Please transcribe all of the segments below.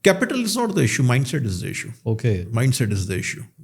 Capital is not the issue, mindset is the issue. Okay. Mindset is the issue.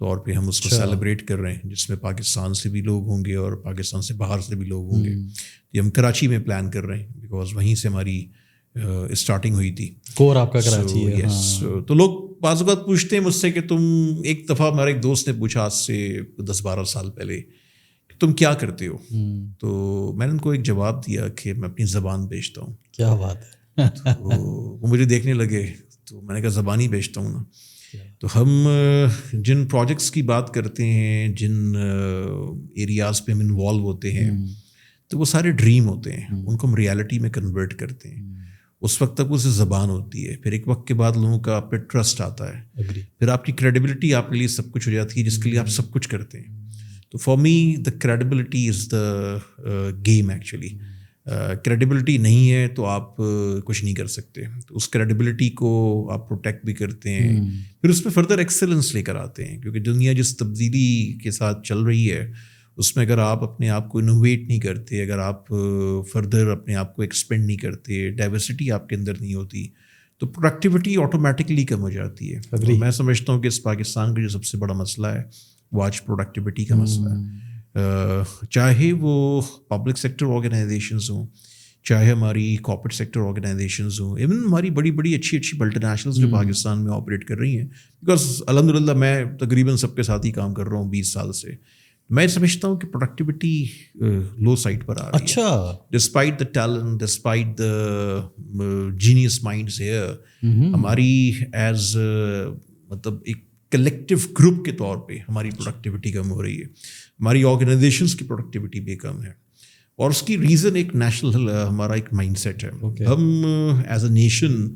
طور پہ ہم اس کو celebrate کر رہے ہیں، جس میں پاکستان سے بھی لوگ ہوں گے اور پاکستان سے باہر سے بھی لوگ ہوں گے. یہ ہم کراچی میں پلان کر رہے ہیں بیکاز وہیں سے ہماری اسٹارٹنگ ہوئی تھی. کور آپ کا کراچی ہے. یس. تو لوگ بعض اوقات پوچھتے ہیں مجھ سے کہ تم، ایک دفعہ ہمارے ایک دوست نے پوچھا آج سے 10-12 سال پہلے کہ تم کیا کرتے ہو، تو میں نے ان کو ایک جواب دیا کہ میں اپنی زبان بیچتا ہوں. کیا بات ہے. تو وہ مجھے دیکھنے لگے، تو میں نے کہا زبان ہی بیچتا ہوں نا. تو ہم جن پروجیکٹس کی بات کرتے ہیں، جن ایریاز پہ ہم انوالو ہوتے ہیں، تو وہ سارے ڈریم ہوتے ہیں، ان کو ہم ریالٹی میں کنورٹ کرتے ہیں. اس وقت تک وہ سے زبان ہوتی ہے، پھر ایک وقت کے بعد لوگوں کا آپ پہ ٹرسٹ آتا ہے، پھر آپ کی کریڈیبلٹی آپ کے لیے سب کچھ ہو جاتی ہے جس کے لیے آپ سب کچھ کرتے ہیں. تو for me the credibility is the game actually. Credibility نہیں ہے تو آپ کچھ نہیں کر سکتے. تو اس کریڈیبلٹی کو آپ پروٹیکٹ بھی کرتے ہیں، پھر اس پہ فردر ایکسلنس لے کر آتے ہیں، کیونکہ دنیا جس تبدیلی کے ساتھ چل رہی ہے اس میں اگر آپ اپنے آپ کو انوویٹ نہیں کرتے، اگر آپ فردر اپنے آپ کو ایکسپینڈ نہیں کرتے، ڈائیورسٹی آپ کے اندر نہیں ہوتی، تو پروڈکٹیوٹی آٹومیٹکلی کم ہو جاتی ہے. میں سمجھتا ہوں کہ اس پاکستان کا جو سب سے بڑا مسئلہ ہے وہ آج پروڈکٹیوٹی کا مسئلہ ہے. چاہے وہ پبلک سیکٹر آرگنائزیشنز ہوں، چاہے ہماری کارپوریٹ سیکٹر آرگنائزیشنز ہوں، ایون ہماری بڑی بڑی اچھی ملٹی نیشنلز جو پاکستان میں آپریٹ کر رہی ہیں. بیکاز الحمد للہ میں تقریباً سب کے ساتھ ہی کام کر رہا ہوں 20 سال سے. میں سمجھتا ہوں کہ پروڈکٹیوٹی لو سائڈ پر آ رہی ہے. اچھا. Despite the talent, despite the genius minds here, ہماری ایز مطلب ایک کلیکٹیو گروپ کے طور پہ ہماری پروڈکٹیوٹی کم ہو رہی ہے، ہماری آرگنائزیشنز کی پروڈکٹیوٹی بھی کم ہے. اور اس کی ریزن ایک نیشنل ہمارا ایک مائنڈ سیٹ ہے. ہم ایز اے نیشن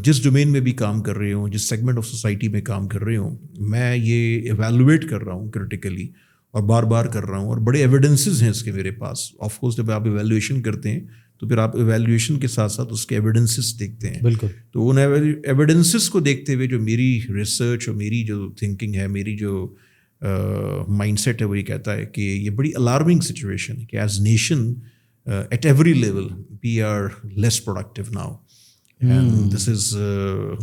جس ڈومین میں بھی کام کر رہے ہوں، جس سیگمنٹ آف سوسائٹی میں کام کر رہے ہوں، میں یہ ایویلویٹ کر رہا ہوں کرٹیکلی اور بار بار کر رہا ہوں، اور بڑے ایویڈنسز ہیں اس کے میرے پاس. آف کورس جب آپ ایویلویشن کرتے ہیں تو پھر آپ ایویلویشن کے ساتھ ساتھ اس کے ایویڈنسز دیکھتے ہیں. بالکل. تو ان ایویڈنسز کو دیکھتے ہوئے جو میری ریسرچ اور میری جو تھنکنگ ہے، میری جو مائنڈ سیٹ ہے، وہ یہ کہتا ہے کہ یہ بڑی الارمنگ سچویشن ہے کہ as nation at every level we are less productive now, and this is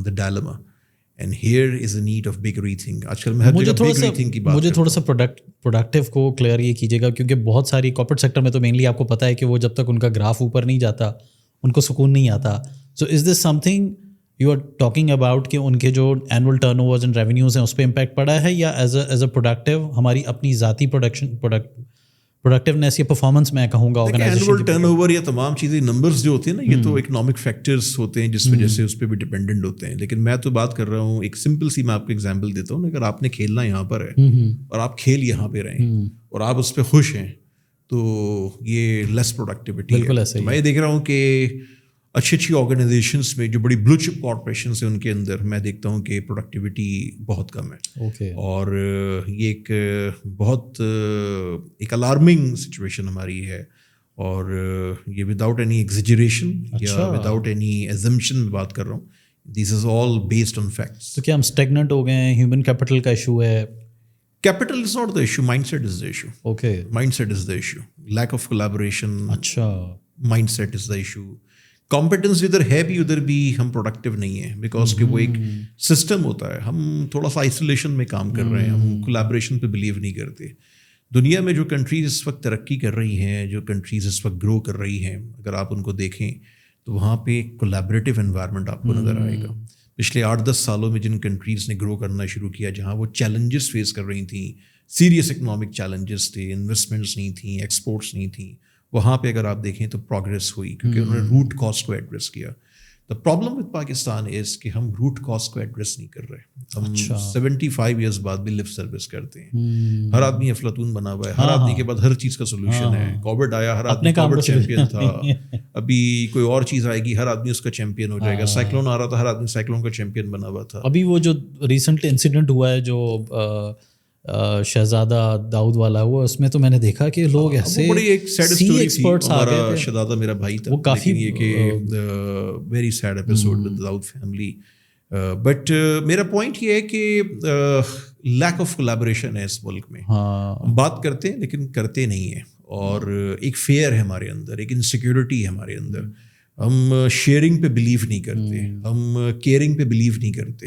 the dilemma. And here is a need of big rethink. آج کل میں ہر جگہ بگ ری تھنک کی بات. مجھے تھوڑا سا پروڈکٹیو کو کلیئر یہ کیجیے گا، کیونکہ بہت ساری کارپوریٹ سیکٹر میں تو مینلی آپ کو پتہ ہے کہ وہ جب تک ان کا گراف اوپر نہیں جاتا ان کو سکون نہیں آتا. So is this something you are talking about کہ ان کے جو annual turnovers and revenues ہیں اس پہ امپیکٹ پڑا ہے، یا ایز اے پروڈکٹیو ہماری اپنی ذاتی پروڈکٹیونیس یا پرفارمنس میں کہوں گا آرگنائزیشن. اینول ٹرن اوور یا تمام چیزیں نمبرز جو ہوتے ہیں نا، یہ تو اکنامک فیکٹرز ہوتے ہیں جس وجہ سے اس پہ بھی ڈپینڈنٹ ہوتے ہیں. لیکن میں تو بات کر رہا ہوں ایک سمپل سی، میں آپ کو ایگزامپل دیتا ہوں. اگر آپ نے کھیلنا یہاں پر ہے اور آپ کھیل یہاں پہ رہیں اور آپ اس پہ خوش ہیں تو یہ لیس پروڈکٹیوٹی ہے. بالکل ایسے. میں یہ دیکھ رہا ہوں کہ اچھی بڑی میں جو بڑی بلو چپ کارپوریشنس ہیں ان کے اندر میں دیکھتا ہوں کہ پروڈکٹیوٹی بہت کم ہے. اور یہ ایک بہت ایک الارمنگ سچویشن ہماری ہے، اور یہ وداؤٹ اینی ایگزیجریشن یا وداؤٹ اینی ایزمپشن میں بات کر رہا ہوں. دس از آل بیسڈ آن فیکٹس. تو کیا ہم اسٹیگننٹ ہو گئے ہیں؟ ہیومن کیپٹل کا ایشو ہے؟ Capital is not the issue, mindset is the issue. Okay. Mindset is the issue. Lack of collaboration. اچھا. Mindset is the issue. Competence ادھر ہے بھی، ادھر بھی ہم پروڈکٹیو نہیں ہیں، بیکاز کہ وہ ایک سسٹم ہوتا ہے. ہم تھوڑا سا آئسولیشن میں کام کر رہے ہیں، ہم کولیبریشن پہ بلیو نہیں کرتے. دنیا میں جو کنٹریز اس وقت ترقی کر رہی ہیں، جو کنٹریز اس وقت گرو کر رہی ہیں، اگر آپ ان کو دیکھیں تو وہاں پہ ایک کولیبریٹو انوائرمنٹ آپ کو نظر آئے گا. پچھلے 8-10 سالوں میں جن کنٹریز نے گرو کرنا شروع کیا، جہاں وہ چیلنجز فیس کر رہی تھیں، سیریس اکنامک چیلنجز تھے، انویسٹمنٹس نہیں تھیں، ایکسپورٹس نہیں تھیں، وہاں پہ اگر آپ دیکھیں تو پروگریس ہوئی، کیونکہ انہوں نے روٹ کاز کو ایڈریس کیا. دا پرابلم وتھ پاکستان از کہ ہم روٹ کاز کو ایڈریس نہیں کر رہے. ہم 75 ایئرس بعد بھی لپ سروس کرتے ہیں. ہر آدمی افلاطون بنا ہوا ہے، ہر آدمی کے بعد ہر چیز کا سولوشن ہے. کووڈ آیا، ہر آدمی کووڈ چیمپئن تھا. ابھی کوئی اور چیز آئے گی، ہر آدمی اس کا چیمپئن ہو جائے گا. سائیکلون آ رہا تھا، ہر آدمی سائیکلون کا چیمپئن بنا ہوا تھا. ابھی وہ جو ریسنٹلی انسیڈنٹ ہوا ہے جو شہزادہ داؤد والا ہوا، اس میں تو میں نے دیکھا کہ لوگ ایسے بڑی ایک سیڈ اسٹوری تھی. ہمارا شہزادہ میرا بھائی تھا، وہ کافی یہ کہ very sad episode with Dawood family. But میرا پوائنٹ یہ ہے کہ لیک آف کولیبریشن ہے اس ملک میں. ہم بات کرتے ہیں لیکن کرتے نہیں ہیں، اور ایک فیئر ہے ہمارے اندر، ایک انسیکیورٹی ہے ہمارے اندر. ہم شیئرنگ پہ بلیو نہیں کرتے، ہم کیئرنگ پہ بلیو نہیں کرتے.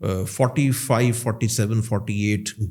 45, 47, 48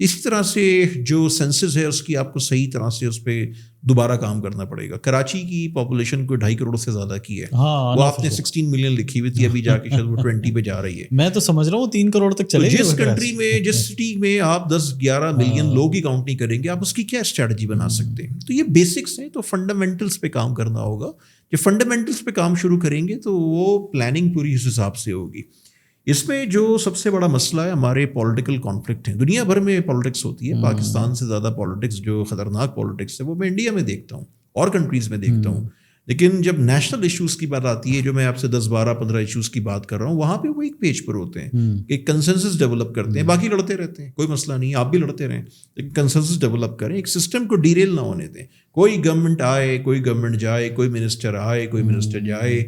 اسی طرح سے جو سینسس ہے اس کی آپ کو صحیح طرح سے اس پہ دوبارہ کام کرنا پڑے گا. کراچی کی پاپولیشن کو 2.5 کروڑ سے زیادہ کی ہے, وہ آپ نے 16 ملین لکھی ہوئی تھی, ابھی جا کے شاید وہ 20 پہ جا رہی ہے. میں تو سمجھ رہا ہوں 3 کروڑ تک چلے گا. جس کنٹری میں, جس سٹی میں آپ 10-11 ملین لوگ ہی کاؤنٹ نہیں کریں گے, آپ اس کی کیا اسٹریٹجی بنا سکتے ہیں؟ تو یہ بیسکس ہیں, تو فنڈامنٹلس پہ کام کرنا ہوگا. جب فنڈامنٹلس پہ کام شروع کریں گے تو وہ پلاننگ پوری اس حساب سے ہوگی. اس میں جو سب سے بڑا مسئلہ ہے ہمارے پولیٹیکل کانفلکٹ ہیں. دنیا بھر میں پالیٹکس ہوتی ہے, پاکستان سے زیادہ پالیٹکس جو خطرناک پالیٹکس ہے وہ میں انڈیا میں دیکھتا ہوں اور کنٹریز میں دیکھتا ہوں. لیکن جب نیشنل ایشوز کی بات آتی ہے, جو میں آپ سے 10-12-15 ایشوز کی بات کر رہا ہوں, وہاں پہ وہ ایک پیج پر ہوتے ہیں, ایک کنسنسس ڈیولپ کرتے ہیں. باقی لڑتے رہتے ہیں, کوئی مسئلہ نہیں, آپ بھی لڑتے رہیں, لیکن کنسنسس ڈیولپ کریں, ایک سسٹم کو ڈیریل نہ ہونے دیں. کوئی گورنمنٹ آئے, کوئی گورنمنٹ جائے, کوئی منسٹر آئے, کوئی منسٹر جائے,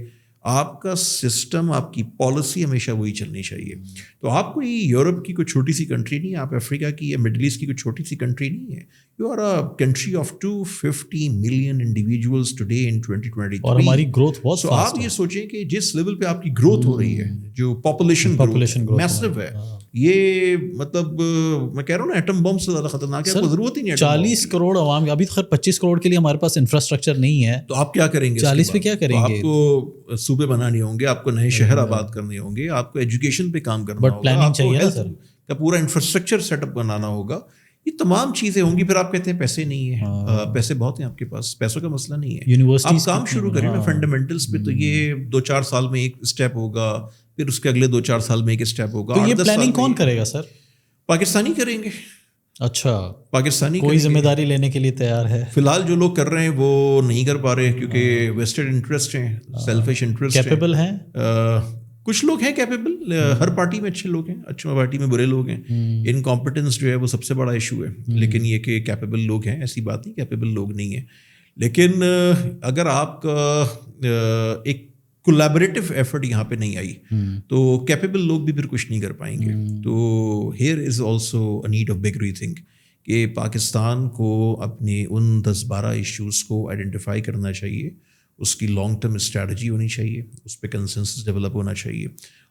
آپ کا سسٹم, آپ کی پالیسی ہمیشہ وہی چلنی چاہیے. تو آپ کوئی یورپ کی کوئی چھوٹی سی کنٹری نہیں ہے, آپ افریقہ کی یا مڈل ایسٹ کی کوئی چھوٹی سی کنٹری نہیں ہے. You are a country of 250 million individuals today in 2023, اور ہماری گروتھ بہت فاسٹ ہے. آپ یہ سوچیں کہ جس لیول پہ آپ کی گروتھ ہو رہی ہے, جو پاپولیشن میسو ہے, یہ مطلب میں کہہ رہا ہوں نا, ایٹم بم سے زیادہ خطرناک ہے. آپ کو ضرورت ہی نہیں. 40 کروڑ عوام, ابھی خیر 25 کروڑ کے لیے ہمارے پاس انفراسٹرکچر نہیں ہے, تو آپ کیا کریں گے؟ 40 پہ کیا کریں گے؟ آپ کو صوبے بنانے ہوں گے, آپ کو نئے شہر آباد کرنے ہوں گے, آپ کو ایجوکیشن پہ کام کرنا ہوگا, پلاننگ چاہیے نا سر, کا پورا انفراسٹرکچر سیٹ اپ بنانا ہوگا. یہ تمام چیزیں ہوں گی. پھر آپ کہتے ہیں پیسے نہیں ہیں. پیسے بہت ہیں آپ کے پاس, پیسوں کا مسئلہ نہیں ہے. آپ کام شروع کریں نا فنڈامنٹلس پہ, تو یہ 2-4 سال میں ایک اسٹیپ ہوگا, پھر اس کے اگلے 2-4 سال میں ایک اسٹیپ ہوگا. تو یہ پلاننگ کون کرے گا سر؟ پاکستانی کریں گے. اچھا, پاکستانی کوئی ذمہ داری لینے کے لیے تیار ہے؟ فی الحال جو لوگ کر رہے ہیں وہ نہیں کر پا رہے, کیونکہ ویسٹڈ انٹرسٹ ہیں, سیلفش انٹرسٹ. کیپیبل ہیں کچھ لوگ ہیں کیپیبل, ہر پارٹی میں اچھے لوگ ہیں, اچھے پارٹی میں برے لوگ ہیں. انکمپیٹنس جو ہے وہ سب سے بڑا ایشو ہے. لیکن یہ کہ کیپیبل لوگ ہیں, ایسی بات نہیں کیپیبل لوگ نہیں ہیں. لیکن اگر آپ کا ایک کولیبریٹو ایفرٹ یہاں پہ نہیں آئی تو کیپیبل لوگ بھی پھر کچھ نہیں کر پائیں گے. تو here is also a need of big rethink, کہ پاکستان کو اپنے ان 10-12 ایشوز کو آئیڈینٹیفائی کرنا چاہیے, اس کی لانگ ٹرم اسٹریٹجی ہونی چاہیے, اس پہ کنسنسس ڈیولپ ہونا چاہیے.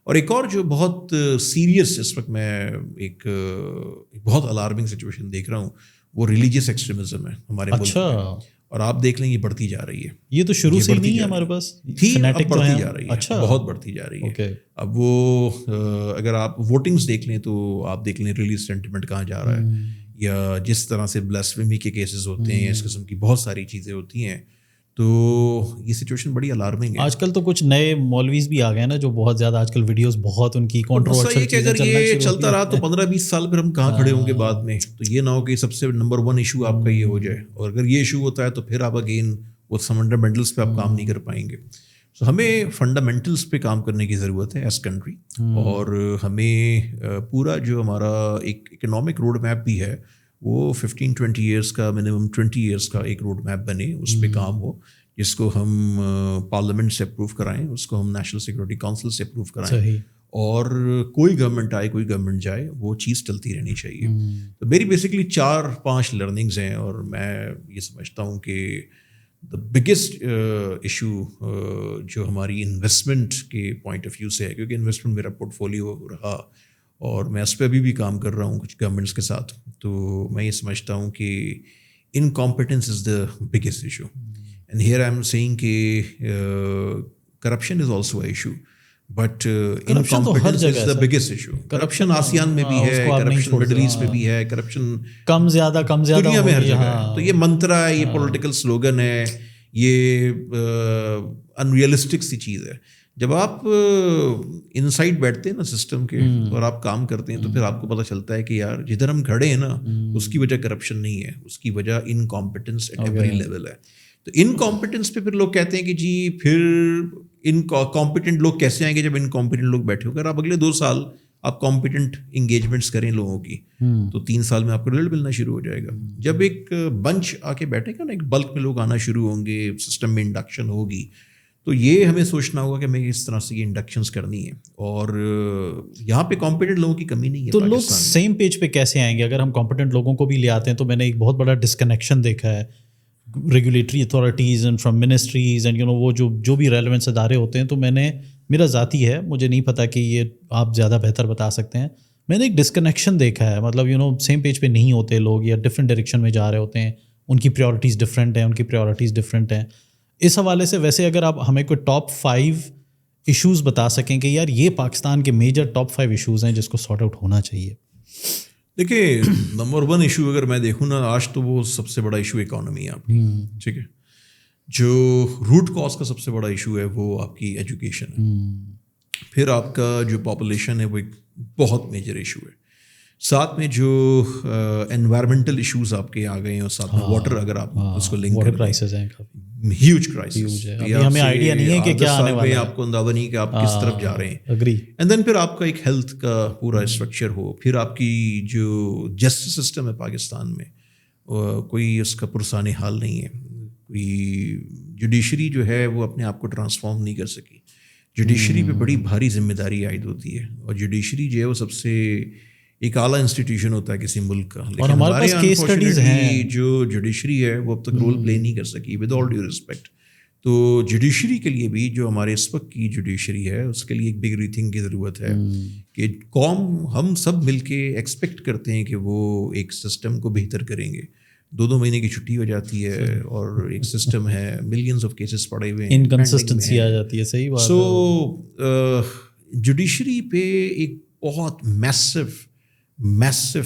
اور ایک اور جو بہت سیریس اس وقت میں ایک بہت الارمنگ سچویشن دیکھ رہا ہوں, وہ ریلیجیس ایکسٹریمزم ہے ہمارے ملک میں. اور آپ دیکھ لیں یہ بڑھتی جا رہی ہے. یہ تو شروع سے نہیں ہے ہمارے پاس, تھی, اب بڑھتی جا رہی ہے. اچھا, بہت بڑھتی جا رہی ہے. اب وہ اگر آپ ووٹنگس دیکھ لیں تو آپ دیکھ لیں ریلیجیس سینٹیمنٹ کہاں جا رہا ہے, یا جس طرح سے بلاسفیمی کے کیسز ہوتے ہیں, اس قسم کی بہت ساری چیزیں ہوتی ہیں. تو یہ سچویشن بڑی الارمنگ ہے. آج کل تو کچھ نئے مولویز بھی آ گئے نا, جو بہت زیادہ آج کل ویڈیوز بہت ان کی کنٹروورشل چیزیں چلنا شروع ہوتی ہیں. اگر یہ چلتا رہا تو 15-20 سال پھر ہم کہاں کھڑے ہوں گے بعد میں. تو یہ نہ ہو کہ سب سے نمبر 1 ایشو آپ کا یہ ہو جائے, اور اگر یہ ایشو ہوتا ہے تو پھر آپ اگین وہ فنڈامنٹلس پہ آپ کام نہیں کر پائیں گے. تو ہمیں فنڈامنٹلس پہ کام کرنے کی ضرورت ہے ایز کنٹری, اور ہمیں پورا جو ہمارا ایک اکنامک روڈ میپ بھی ہے وہ 15-20 ایئرس کا, منیمم 20 ایئرس کا ایک روڈ میپ بنے, اس پہ کام ہو, جس کو ہم پارلیمنٹ سے اپروو کرائیں, اس کو ہم نیشنل سیکورٹی کونسل سے اپروو کرائیں. اور کوئی گورنمنٹ آئے, کوئی گورنمنٹ جائے, وہ چیز چلتی رہنی چاہیے. تو میری بیسکلی 4-5 لرننگز ہیں, اور میں یہ سمجھتا ہوں کہ دا بگیسٹ ایشو جو ہماری انویسٹمنٹ کے پوائنٹ آف ویو سے ہے, کیونکہ انویسٹمنٹ میرا پورٹ فولیو رہا اور میں اس پہ ابھی بھی کام کر رہا ہوں کچھ گورنمنٹس کے ساتھ, تو میں یہ سمجھتا ہوں کہ incompetence is the biggest issue. And here I am seeing کہ corruption is also a issue, but incompetence is the biggest issue. Corruption ASEAN میں بھی ہے, کرپشن مڈل ایسٹ میں بھی ہے, کرپشن کم زیادہ دنیا میں ہر جگہ ہے. تو یہ منترا ہے, یہ پولیٹیکل سلوگن ہے, یہ ان ریئلسٹک سی چیز ہے. جب آپ ان سائڈ بیٹھتے ہیں نا سسٹم کے, اور آپ کام کرتے ہیں, تو پھر آپ کو پتہ چلتا ہے کہ یار جدھر ہم کھڑے ہیں نا, اس کی وجہ کرپشن نہیں ہے, اس کی وجہ انکمپیٹنس ایٹ ایوری لیول ہے. تو انکمپیٹنس پہ پھر لوگ کہتے ہیں کہ جی پھر ان کمپیٹنٹ لوگ کیسے آئیں گے جب انکمپیٹنٹ لوگ بیٹھے ہو کر. آپ اگلے 2 سال آپ کمپیٹنٹ انگیجمنٹس کریں لوگوں کی, تو 3 سال میں آپ کو رزلٹ ملنا شروع ہو جائے گا. جب ایک بنچ آ کے بیٹھے گا نا, ایک بلک میں لوگ آنا شروع ہوں گے, سسٹم میں انڈکشن ہوگی, تو یہ ہمیں سوچنا ہوگا کہ ہمیں اس طرح سے یہ انڈکشنز کرنی ہے. اور یہاں پہ کمپیٹنٹ لوگوں کی کمی نہیں ہے. تو لوگ سیم پیج پہ کیسے آئیں گے اگر ہم کمپیٹنٹ لوگوں کو بھی لے آتے ہیں؟ تو میں نے ایک بہت بڑا ڈسکنیکشن دیکھا ہے regulatory authorities and from ministries and وہ جو بھی ریلیونس ادارے ہوتے ہیں. تو میرا ذاتی ہے, مجھے نہیں پتا کہ یہ آپ زیادہ بہتر بتا سکتے ہیں, میں نے ایک ڈسکنیکشن دیکھا ہے, مطلب سیم پیج پہ نہیں ہوتے لوگ, یا ڈفرینٹ ڈائریکشن میں جا رہے ہوتے ہیں, ان کی پریورٹیز ڈفرینٹ ہیں, ان کی پریورٹیز ڈفرینٹ ہیں. اس حوالے سے ویسے اگر آپ ہمیں کوئی ٹاپ 5 ایشوز بتا سکیں کہ یار یہ پاکستان کے میجر ٹاپ 5 ایشوز ہیں جس کو سارٹ آؤٹ ہونا چاہیے. دیکھیے نمبر 1 ایشو اگر میں دیکھوں نا آج تو وہ سب سے بڑا ایشو اکانومی ہے آپ کی, ٹھیک ہے. جو روٹ کاز کا سب سے بڑا ایشو ہے وہ آپ کی ایجوکیشن ہے. پھر آپ کا جو پاپولیشن ہے وہ ایک بہت میجر ایشو ہے. ساتھ میں جو انوائرمنٹل ایشوز آپ کے آ گئے ہیں, اور ساتھ میں واٹر, اگر آپ اس کو لنک واٹر کرائسس ہیں, ہیوج کرائسس. ہمیں آئیڈیا نہیں ہے کہ کیا آنے والا ہے, آپ کو اندازہ نہیں کہ آپ کس طرف جا رہے ہیں. اگری. اینڈ دین پھر آپ کا ایک ہیلتھ کا پورا اسٹرکچر ہو. پھر آپ کی جو جسٹس سسٹم ہے پاکستان میں, کوئی اس کا پرسان حال نہیں ہے. کوئی جوڈیشری جو ہے وہ اپنے آپ کو ٹرانسفارم نہیں کر سکی. جوڈیشری پہ بڑی بھاری ذمہ داری عائد ہوتی ہے, اور جوڈیشری جو ہے وہ سب سے ایک اعلیٰ انسٹیٹیوشن ہوتا ہے کسی ملک کا. لیکن ہمارے پاس کیس اسٹڈیز ہیں. جو جوڈیشری ہے وہ اب تک رول پلے نہیں کر سکی, ود آل ڈیو ریسپیکٹ. تو جوڈیشری کے لیے بھی جو ہمارے اس وقت کی جوڈیشری ہے اس کے لیے ایک بگ ری تھنک کی ضرورت ہے کہ قوم ہم سب مل کے ایکسپیکٹ کرتے ہیں کہ وہ ایک سسٹم کو بہتر کریں گے. 2 مہینے کی چھٹی ہو جاتی ہے, اور ایک سسٹم ہے, ملینز آف کیسز پڑے ہوئے ہیں, انکنسسٹنسی آ جاتی ہے. صحیح بات. سو جوڈیشری پہ ایک بہت میسو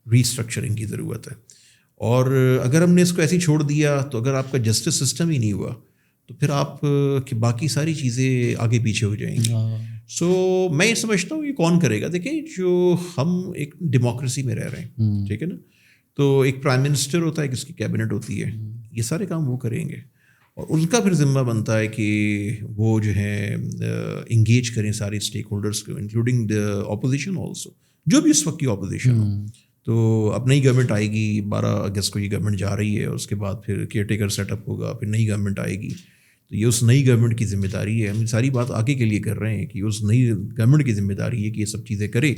ریسٹرکچرنگ کی ضرورت ہے. اور اگر ہم نے اس کو ایسے ہی چھوڑ دیا تو اگر آپ کا جسٹس سسٹم ہی نہیں ہوا تو پھر آپ کی باقی ساری چیزیں آگے پیچھے ہو جائیں گی. سو میں یہ سمجھتا ہوں یہ کون کرے گا. دیکھیں جو ہم ایک ڈیموکریسی میں رہ رہے ہیں, ٹھیک ہے نا, تو ایک پرائم منسٹر ہوتا ہے, کس کی کیبنٹ ہوتی ہے, یہ سارے کام وہ کریں گے, اور ان کا پھر ذمہ بنتا ہے کہ وہ جو ہے انگیج کریں سارے اسٹیک ہولڈرس کو, انکلوڈنگ دا اپوزیشن آلسو, جو بھی اس وقت کی اپوزیشن ہو. تو اب نئی گورنمنٹ آئے گی, 12 اگست کو یہ گورنمنٹ جا رہی ہے, اس کے بعد پھر کیئر ٹیکر سیٹ اپ ہوگا, پھر نئی گورنمنٹ آئے گی. تو یہ اس نئی گورنمنٹ کی ذمہ داری ہے. ہم ساری بات آگے کے لیے کر رہے ہیں کہ اس نئی گورنمنٹ کی ذمہ داری ہے کہ یہ سب چیزیں کرے.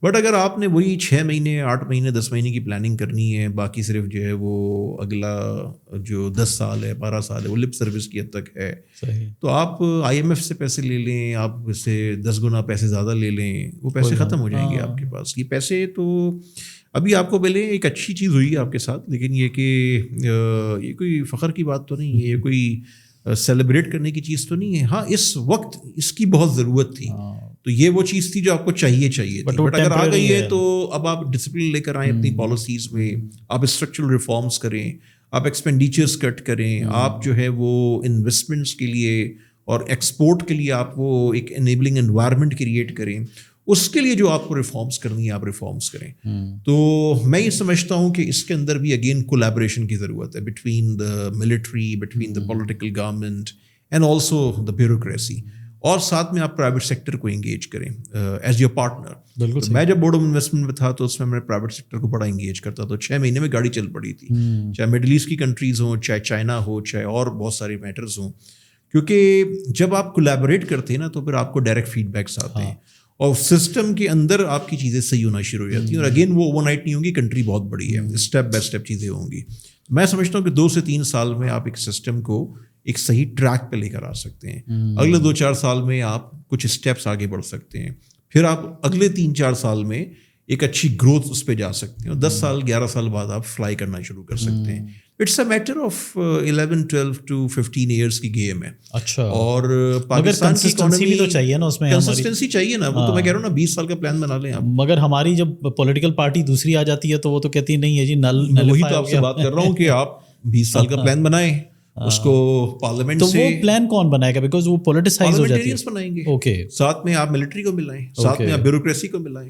بٹ اگر آپ نے وہی 6 مہینے 8 مہینے 10 مہینے کی پلاننگ کرنی ہے, باقی صرف جو ہے وہ اگلا جو 10 سال ہے 12 سال ہے وہ لپ سروس کی حد تک ہے, تو آپ IMF سے پیسے لے لیں, آپ اس سے 10 گنا پیسے زیادہ لے لیں, وہ پیسے ختم ہو جائیں گے آپ کے پاس. یہ پیسے تو ابھی آپ کو پہلے ایک اچھی چیز ہوئی ہے آپ کے ساتھ, لیکن یہ کہ یہ کوئی فخر کی بات تو نہیں ہے, یہ کوئی سیلیبریٹ کرنے کی چیز تو نہیں ہے. ہاں اس وقت اس کی بہت ضرورت تھی, تو یہ وہ چیز تھی جو آپ کو چاہیے تھی. بٹ اگر آ گئی ہے تو اب آپ ڈسپلن لے کر آئیں اپنی پالیسیز میں, آپ اسٹرکچرل ریفارمس کریں, آپ ایکسپینڈیچرس کٹ کریں, آپ جو ہے وہ انویسٹمنٹس کے لیے اور ایکسپورٹ کے لیے آپ وہ ایک انیبلنگ انوائرمنٹ کریٹ کریں. اس کے لیے جو آپ کو ریفارمس کرنی ہے آپ ریفارمس کریں. تو میں یہ سمجھتا ہوں کہ اس کے اندر بھی اگین کولیبریشن کی ضرورت ہے between the military, between the political government and also the bureaucracy, اور ساتھ میں آپ پرائیویٹ سیکٹر کو انگیج کریں ایز یور پارٹنر. بالکل. میں جب بورڈ آف انویسٹمنٹ میں تھا تو اس میں پرائیویٹ سیکٹر کو بڑا انگیج کرتا, تو 6 مہینے میں گاڑی چل پڑی تھی, چاہے مڈل ایسٹ کی کنٹریز ہوں, چاہے چائنا ہو, چاہے اور بہت سارے میٹرز ہوں. کیونکہ جب آپ کولیبریٹ کرتے ہیں نا تو پھر آپ کو ڈائریکٹ فیڈ بیکس آتے ہیں, اور سسٹم کے اندر آپ کی چیزیں صحیح ہونا شروع ہو جاتی ہیں. اور اگین وہ اوور نائٹ نہیں ہوگی, کنٹری بہت بڑی ہے, اسٹیپ بائی اسٹیپ چیزیں ہوں گی. میں سمجھتا ہوں کہ 2 سے 3 سال میں آپ ایک سسٹم کو ایک صحیح ٹریک پہ لے کر آ سکتے ہیں. اگلے 2-4 سال میں آپ کچھ اسٹیپس آگے بڑھ سکتے ہیں, پھر آپ اگلے 3-4 سال میں ایک اچھی گروتھ اس پہ جا سکتے ہیں, اور 10 سال 11 سال بعد آپ فلائی کرنا شروع کر سکتے ہیں. It's a matter of 11, 12 to 15 years کی گیم ہے. اچھا. اور پاکستان کی اکانومی بھی تو چاہیے نا, اس میں کنسسٹنسی چاہیے نا. وہ تو میں کہہ رہا ہوں نا 20 سال کا پلان بنا لیں آپ. مگر ہماری جب پولیٹیکل پارٹی دوسری آ جاتی ہے تو وہ تو کہتی نہیں ہے جی نل. وہی تو آپ سے بات کر رہا ہوں کہ آپ 20 سال کا پلان بنائیں, اس کو پارلیمنٹ تو سے. وہ پلان کون بنائے گا, بیکاز وہ پولیٹیسائز ہو جاتی ہے. بنائیں گے. اوکے. ساتھ میں آپ ملٹری کو ملائیں, ساتھ میں آپ بیوروکریسی کو ملائیں,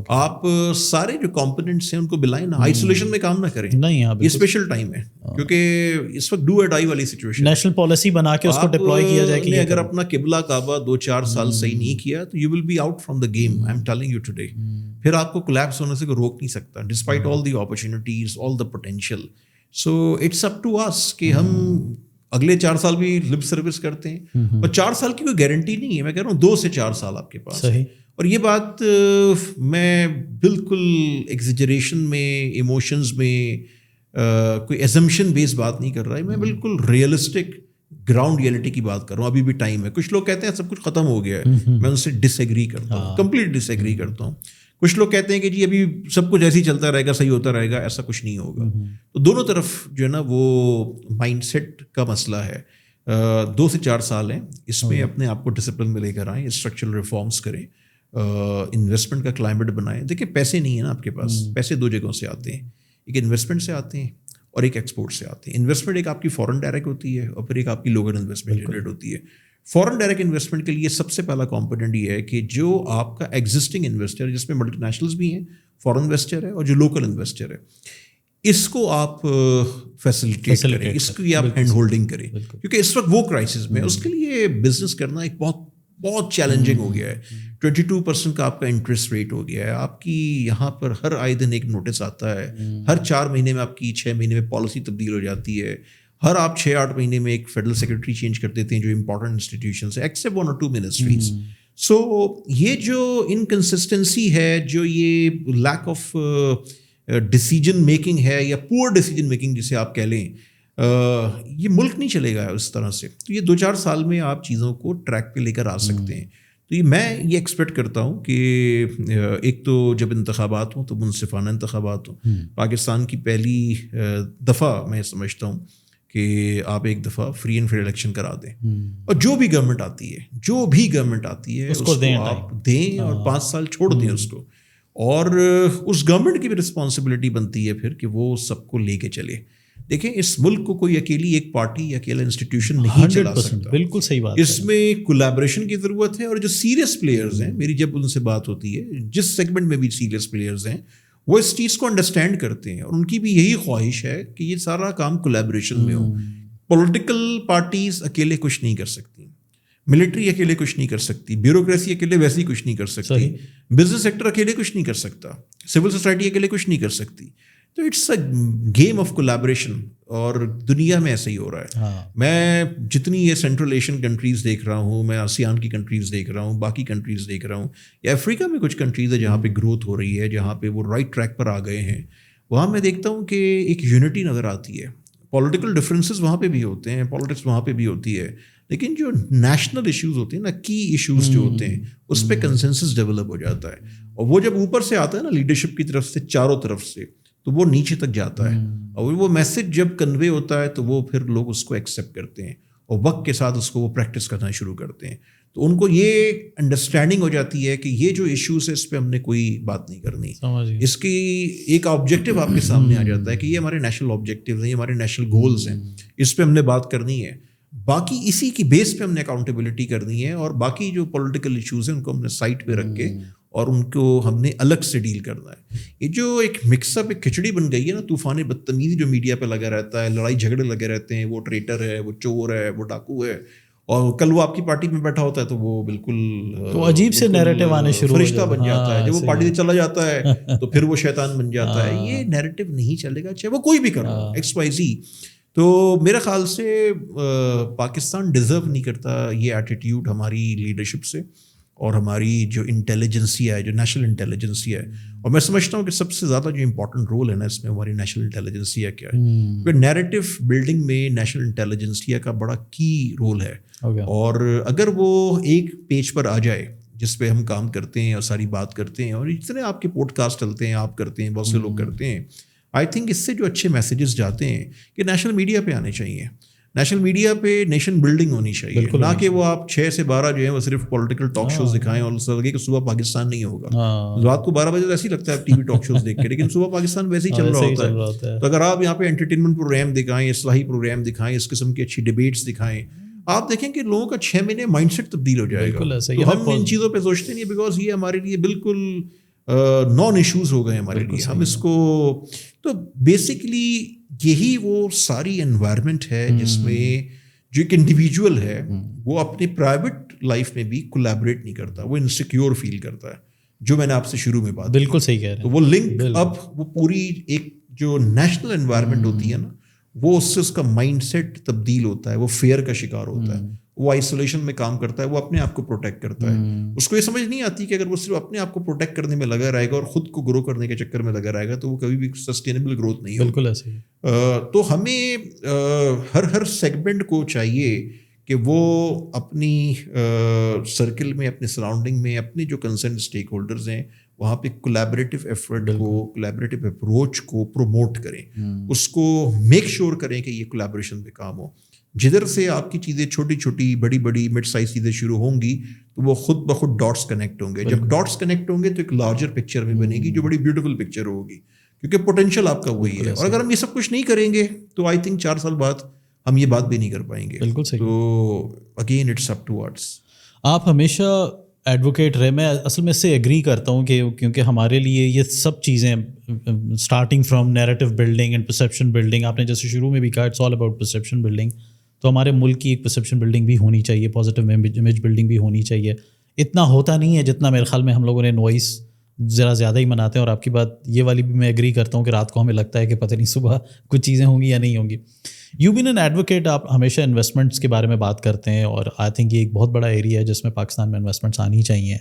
آپ سارے جو کمپوننٹس ہیں ان کو ملائیں نا. آئسولیشن میں کام نہ کریں. نہیں, یہ اسپیشل ٹائم ہے کیونکہ اس وقت ڈو اور ڈائی والی سچویشن. نیشنل پالیسی بنا کے اس کو ڈپلوائے کیا جائے کہ اگر اپنا قبلہ کعبہ 2-4 سال صحیح نہیں کیا تو you will be out from the game. I am telling you today. پھر آپ کو کولیپس ہونے سے کوئی روک نہیں سکتا, despite all the opportunities, all the potential. So it's up to us کہ ہم اگلے 4 سال بھی لپ سروس کرتے ہیں, اور 4 سال کی کوئی گارنٹی نہیں ہے. میں کہہ رہا ہوں 2 سے 4 سال آپ کے پاس. صحیح. اور یہ بات میں بالکل ایگزیجریشن میں, ایموشنز میں, کوئی ایزمپشن بیس بات نہیں کر رہا ہے. میں بالکل ریئلسٹک گراؤنڈ ریئلٹی کی بات کر رہا ہوں. ابھی بھی ٹائم ہے. کچھ لوگ کہتے ہیں سب کچھ ختم ہو گیا ہے, میں ان سے ڈس ایگری کرتا ہوں, کمپلیٹ ڈس ایگری کرتا ہوں. کچھ لوگ کہتے ہیں کہ جی ابھی سب کچھ ایسے ہی چلتا رہے گا, صحیح ہوتا رہے گا, ایسا کچھ نہیں ہوگا. تو دونوں طرف جو ہے نا وہ مائنڈ سیٹ کا مسئلہ ہے. 2 سے 4 سال ہیں, اس میں اپنے آپ کو ڈسپلن میں لے کر آئیں, اسٹرکچرل ریفارمس کریں, انویسٹمنٹ کا کلائمیٹ بنائیں. دیکھیں پیسے نہیں ہیں نا آپ کے پاس, پیسے 2 جگہوں سے آتے ہیں, ایک انویسٹمنٹ سے آتے ہیں اور ایک ایکسپورٹ سے آتے ہیں. انویسٹمنٹ ایک آپ کی فورن ڈائریکٹ ہوتی ہے اور پھر ایک آپ کی لوکل انویسٹمنٹ جنریٹ ہوتی ہے. فورن ڈائریکٹ انویسٹمنٹ کے لیے سب سے پہلا کمپوننٹ یہ ہے کہ جو آپ کا ایگزسٹنگ انویسٹر, جس میں ملٹی نیشنلز بھی ہیں, فورن انویسٹر ہے اور جو لوکل انویسٹر ہے, اس کو آپ فیسیلیٹیٹ کریں, اس کی آپ ہینڈ ہولڈنگ کریں, کیونکہ اس وقت وہ کرائسس میں اس کے لیے بزنس کرنا ایک بہت چیلنجنگ ہو گیا ہے. 22% کا آپ کا انٹرسٹ ریٹ ہو گیا ہے. آپ کی یہاں پر ہر آئے دن ایک نوٹس آتا ہے, ہر 4 مہینے میں آپ کی 6 مہینے میں پالیسی تبدیل ہو جاتی ہے, ہر آپ 6-8 مہینے میں ایک فیڈرل سیکرٹری چینج کر دیتے ہیں جو امپورٹنٹ انسٹیٹیوشنس ہیں, ایکسیپٹ 1 or 2 منسٹریز. سو یہ جو انکنسسٹنسی ہے, جو یہ لیک آف ڈیسیجن میکنگ ہے یا پور ڈیسیجن میکنگ جسے آپ کہہ لیں, یہ ملک نہیں چلے گا اس طرح سے. تو یہ 2-4 سال میں آپ چیزوں کو ٹریک پہ لے کر آ سکتے ہیں. تو میں یہ ایکسپیکٹ کرتا ہوں کہ ایک تو جب انتخابات ہوں تو منصفانہ انتخابات ہوں. پاکستان کی پہلی دفعہ میں سمجھتا ہوں کہ آپ ایک دفعہ فری اینڈ فیئر الیکشن کرا دیں, اور جو بھی گورنمنٹ آتی ہے اس کو آپ دیں اور 5 سال چھوڑ دیں اس کو. اور اس گورنمنٹ کی بھی رسپانسبلٹی بنتی ہے پھر کہ وہ سب کو لے کے چلے. دیکھیں اس ملک کو کوئی اکیلی ایک پارٹی یا اکیلا انسٹیٹیوشن نہیں چلا سکتا. بالکل صحیح بات. اس میں کولیبریشن کی ضرورت ہے, اور جو سیریس پلیئرز ہیں, میری جب ان سے بات ہوتی ہے, جس سیگمنٹ میں بھی سیریس پلیئرز ہیں, وہ اس چیز کو انڈرسٹینڈ کرتے ہیں, اور ان کی بھی یہی خواہش ہے کہ یہ سارا کام کولیبریشن میں ہو. پولیٹیکل پارٹیز اکیلے کچھ نہیں کر سکتی, ملٹری اکیلے کچھ نہیں کر سکتی, بیوروکریسی اکیلے ویسے ہی کچھ نہیں کر سکتی, بزنس سیکٹر اکیلے کچھ نہیں کر سکتا, سول سوسائٹی اکیلے کچھ نہیں کر سکتی. تو it's a game of collaboration, اور دنیا میں ایسا ہی ہو رہا ہے. میں جتنی یہ سینٹرل ایشین کنٹریز دیکھ رہا ہوں, میں آسیان کی کنٹریز دیکھ رہا ہوں, باقی کنٹریز دیکھ رہا ہوں, یا افریقہ میں کچھ کنٹریز ہے جہاں پہ گروتھ ہو رہی ہے, جہاں پہ وہ رائٹ ٹریک پر آ گئے ہیں, وہاں میں دیکھتا ہوں کہ ایک یونٹی نظر آتی ہے. پولیٹیکل ڈفرینسز وہاں پہ بھی ہوتے ہیں, پالیٹکس وہاں پہ بھی ہوتی ہے, لیکن جو نیشنل ایشوز ہوتے ہیں نا, کی ایشوز جو ہوتے ہیں, اس پہ کنسنسس ڈیولپ ہو جاتا ہے. اور وہ جب اوپر سے آتا ہے نا, لیڈرشپ کی طرف سے, چاروں طرف سے, تو وہ نیچے تک جاتا ہے, اور وہ میسج جب کنوے ہوتا ہے تو وہ پھر لوگ اس کو ایکسیپٹ کرتے ہیں, اور وقت کے ساتھ اس کو وہ پریکٹس کرنا شروع کرتے ہیں. تو ان کو یہ انڈرسٹینڈنگ ہو جاتی ہے کہ یہ جو ایشوز ہے اس پہ ہم نے کوئی بات نہیں کرنی. اس کی ایک آبجیکٹیو آپ کے سامنے آ جاتا ہے کہ یہ ہمارے نیشنل آبجیکٹیوز ہیں, یہ ہمارے نیشنل گولز ہیں, اس پہ ہم نے بات کرنی ہے. باقی اسی کی بیس پہ ہم نے اکاؤنٹیبلٹی کرنی ہے, اور باقی جو پولیٹیکل ایشوز ہیں ان کو ہم نے سائٹ پہ رکھ کے اور ان کو ہم نے الگ سے ڈیل کرنا ہے. یہ جو ایک مکس اپ, ایک کھچڑی بن گئی ہے نا, طوفان بدتمیزی جو میڈیا پہ لگا رہتا ہے, لڑائی جھگڑے لگے رہتے ہیں, وہ ٹریٹر ہے, وہ چور ہے, وہ ڈاکو ہے, اور کل وہ آپ کی پارٹی میں بیٹھا ہوتا ہے تو وہ بالکل تو عجیب سے نیریٹو آنے شروع فرشتہ بن جاتا ہے. جب وہ پارٹی سے چلا جاتا ہے تو پھر وہ شیطان بن جاتا ہے. یہ نیریٹو نہیں چلے گا, چاہے وہ کوئی بھی کر رہا ہو, XYZ. تو میرے خیال سے پاکستان ڈیزرو نہیں کرتا یہ ایٹیٹیوڈ ہماری لیڈرشپ سے, اور ہماری جو انٹیلیجنسی ہے, جو نیشنل انٹیلیجنسی ہے. اور میں سمجھتا ہوں کہ سب سے زیادہ جو امپورٹنٹ رول ہے نا اس میں, ہماری نیشنل انٹیلیجنسی ہے کیا ہے, کیونکہ نیریٹو بلڈنگ میں نیشنل انٹیلیجنسی کا بڑا کی رول ہے. اور اگر وہ ایک پیج پر آ جائے جس پہ ہم کام کرتے ہیں اور ساری بات کرتے ہیں, اور اتنے آپ کے پوڈ کاسٹ چلتے ہیں, آپ کرتے ہیں, بہت سے لوگ کرتے ہیں, آئی تھنک اس سے جو اچھے میسیجز جاتے ہیں کہ نیشنل میڈیا پہ آنے چاہیے. نیشنل میڈیا پہ نیشن بلڈنگ ہونی چاہیے, نہ کہ وہ آپ 6 سے 12 جو ہے وہ صرف پولیٹیکل ٹاک شوز دکھائیں اور لگے کہ صبح پاکستان نہیں ہوگا. رات کو 12 بجے تو ایسے ہی لگتا ہے ٹی وی ٹاک شوز دیکھ کے, لیکن صبح پاکستان ویسے ہی چل رہا ہوتا ہے. تو اگر آپ یہاں پہ انٹرٹینمنٹ پروگرام دکھائیں, اصلاحی پروگرام دکھائیں, اس قسم کی اچھی ڈبیٹس دکھائیں, آپ دیکھیں کہ لوگوں کا 6 مہینے مائنڈ سیٹ تبدیل ہو جائے گا. تو ہم ان چیزوں پہ سوچتے نہیں, بیکاز یہ ہمارے لیے بالکل نان ایشوز ہو گئے ہمارے لیے. ہم اس کو, تو بیسکلی یہی وہ ساری انوائرمنٹ ہے جس میں جو ایک انڈیویجول ہے وہ اپنے پرائیویٹ لائف میں بھی کولیبریٹ نہیں کرتا, وہ انسیکیور فیل کرتا ہے. جو میں نے آپ سے شروع میں بات, بالکل صحیح کہہ رہے ہیں, تو وہ لنک اب وہ پوری ایک جو نیشنل انوائرمنٹ ہوتی ہے نا, وہ اس سے اس کا مائنڈ سیٹ تبدیل ہوتا ہے, وہ فیئر کا شکار ہوتا ہے, وہ آئسولیشن میں کام کرتا ہے, وہ اپنے آپ کو پروٹیکٹ کرتا ہے. اس کو یہ سمجھ نہیں آتی کہ اگر وہ صرف اپنے آپ کو پروٹیکٹ کرنے میں لگا رہے گا اور خود کو گرو کرنے کے چکر میں لگا رہے گا تو وہ کبھی بھی سسٹینیبل گروتھ نہیں ہوگی. بالکل ایسے ہی. تو ہمیں ہر سیگمنٹ کو چاہیے کہ وہ اپنی سرکل میں, اپنے سراؤنڈنگ میں, اپنے جو کنسرن اسٹیک ہولڈرز ہیں وہاں پہ کولیبریٹو ایفرٹ کو, کولیبریٹو اپروچ کو پروموٹ کریں, اس کو میک شیور کریں کہ یہ کولیبریشن پہ کام ہو. جدھر سے آپ کی چیزیں چھوٹی چھوٹی بڑی بڑی مڈ سائز چیزیں شروع ہوں گی تو وہ خود بخود ڈاٹس کنیکٹ ہوں گے. جب ڈاٹس کنیکٹ ہوں گے تو ایک لارجر پکچر میں بنے گی جو بڑی بیوٹیفل پکچر ہوگی, کیونکہ پوٹینشیل آپ کا وہی ہے. اور اگر ہم یہ سب کچھ نہیں کریں گے تو آئی تھنک 4 سال بعد ہم یہ بات بھی نہیں کر پائیں گے. بالکل صحیح. تو again it's up to words. آپ ہمیشہ ایڈوکیٹ رہے. میں اصل میں اس سے ایگری کرتا ہوں کہ کیونکہ ہمارے لیے یہ سب چیزیں starting from narrative building and perception building, آپ نے جیسے شروع میں بھی کہا it's all about perception building, تو ہمارے ملک کی ایک پرسیپشن بلڈنگ بھی ہونی چاہیے, پازیٹیو امیج بلڈنگ بھی ہونی چاہیے. اتنا ہوتا نہیں ہے جتنا میرے خیال میں ہم لوگوں نے نوائس ذرا زیادہ ہی مناتے ہیں. اور آپ کی بات یہ والی بھی میں ایگری کرتا ہوں کہ رات کو ہمیں لگتا ہے کہ پتہ نہیں صبح کچھ چیزیں ہوں گی یا نہیں ہوں گی. یو بین این ایڈوکیٹ, آپ ہمیشہ انویسٹمنٹس کے بارے میں بات کرتے ہیں, اور آئی تھنک یہ ایک بہت بڑا ایریا ہے جس میں پاکستان میں انویسٹمنٹس آنی چاہیے.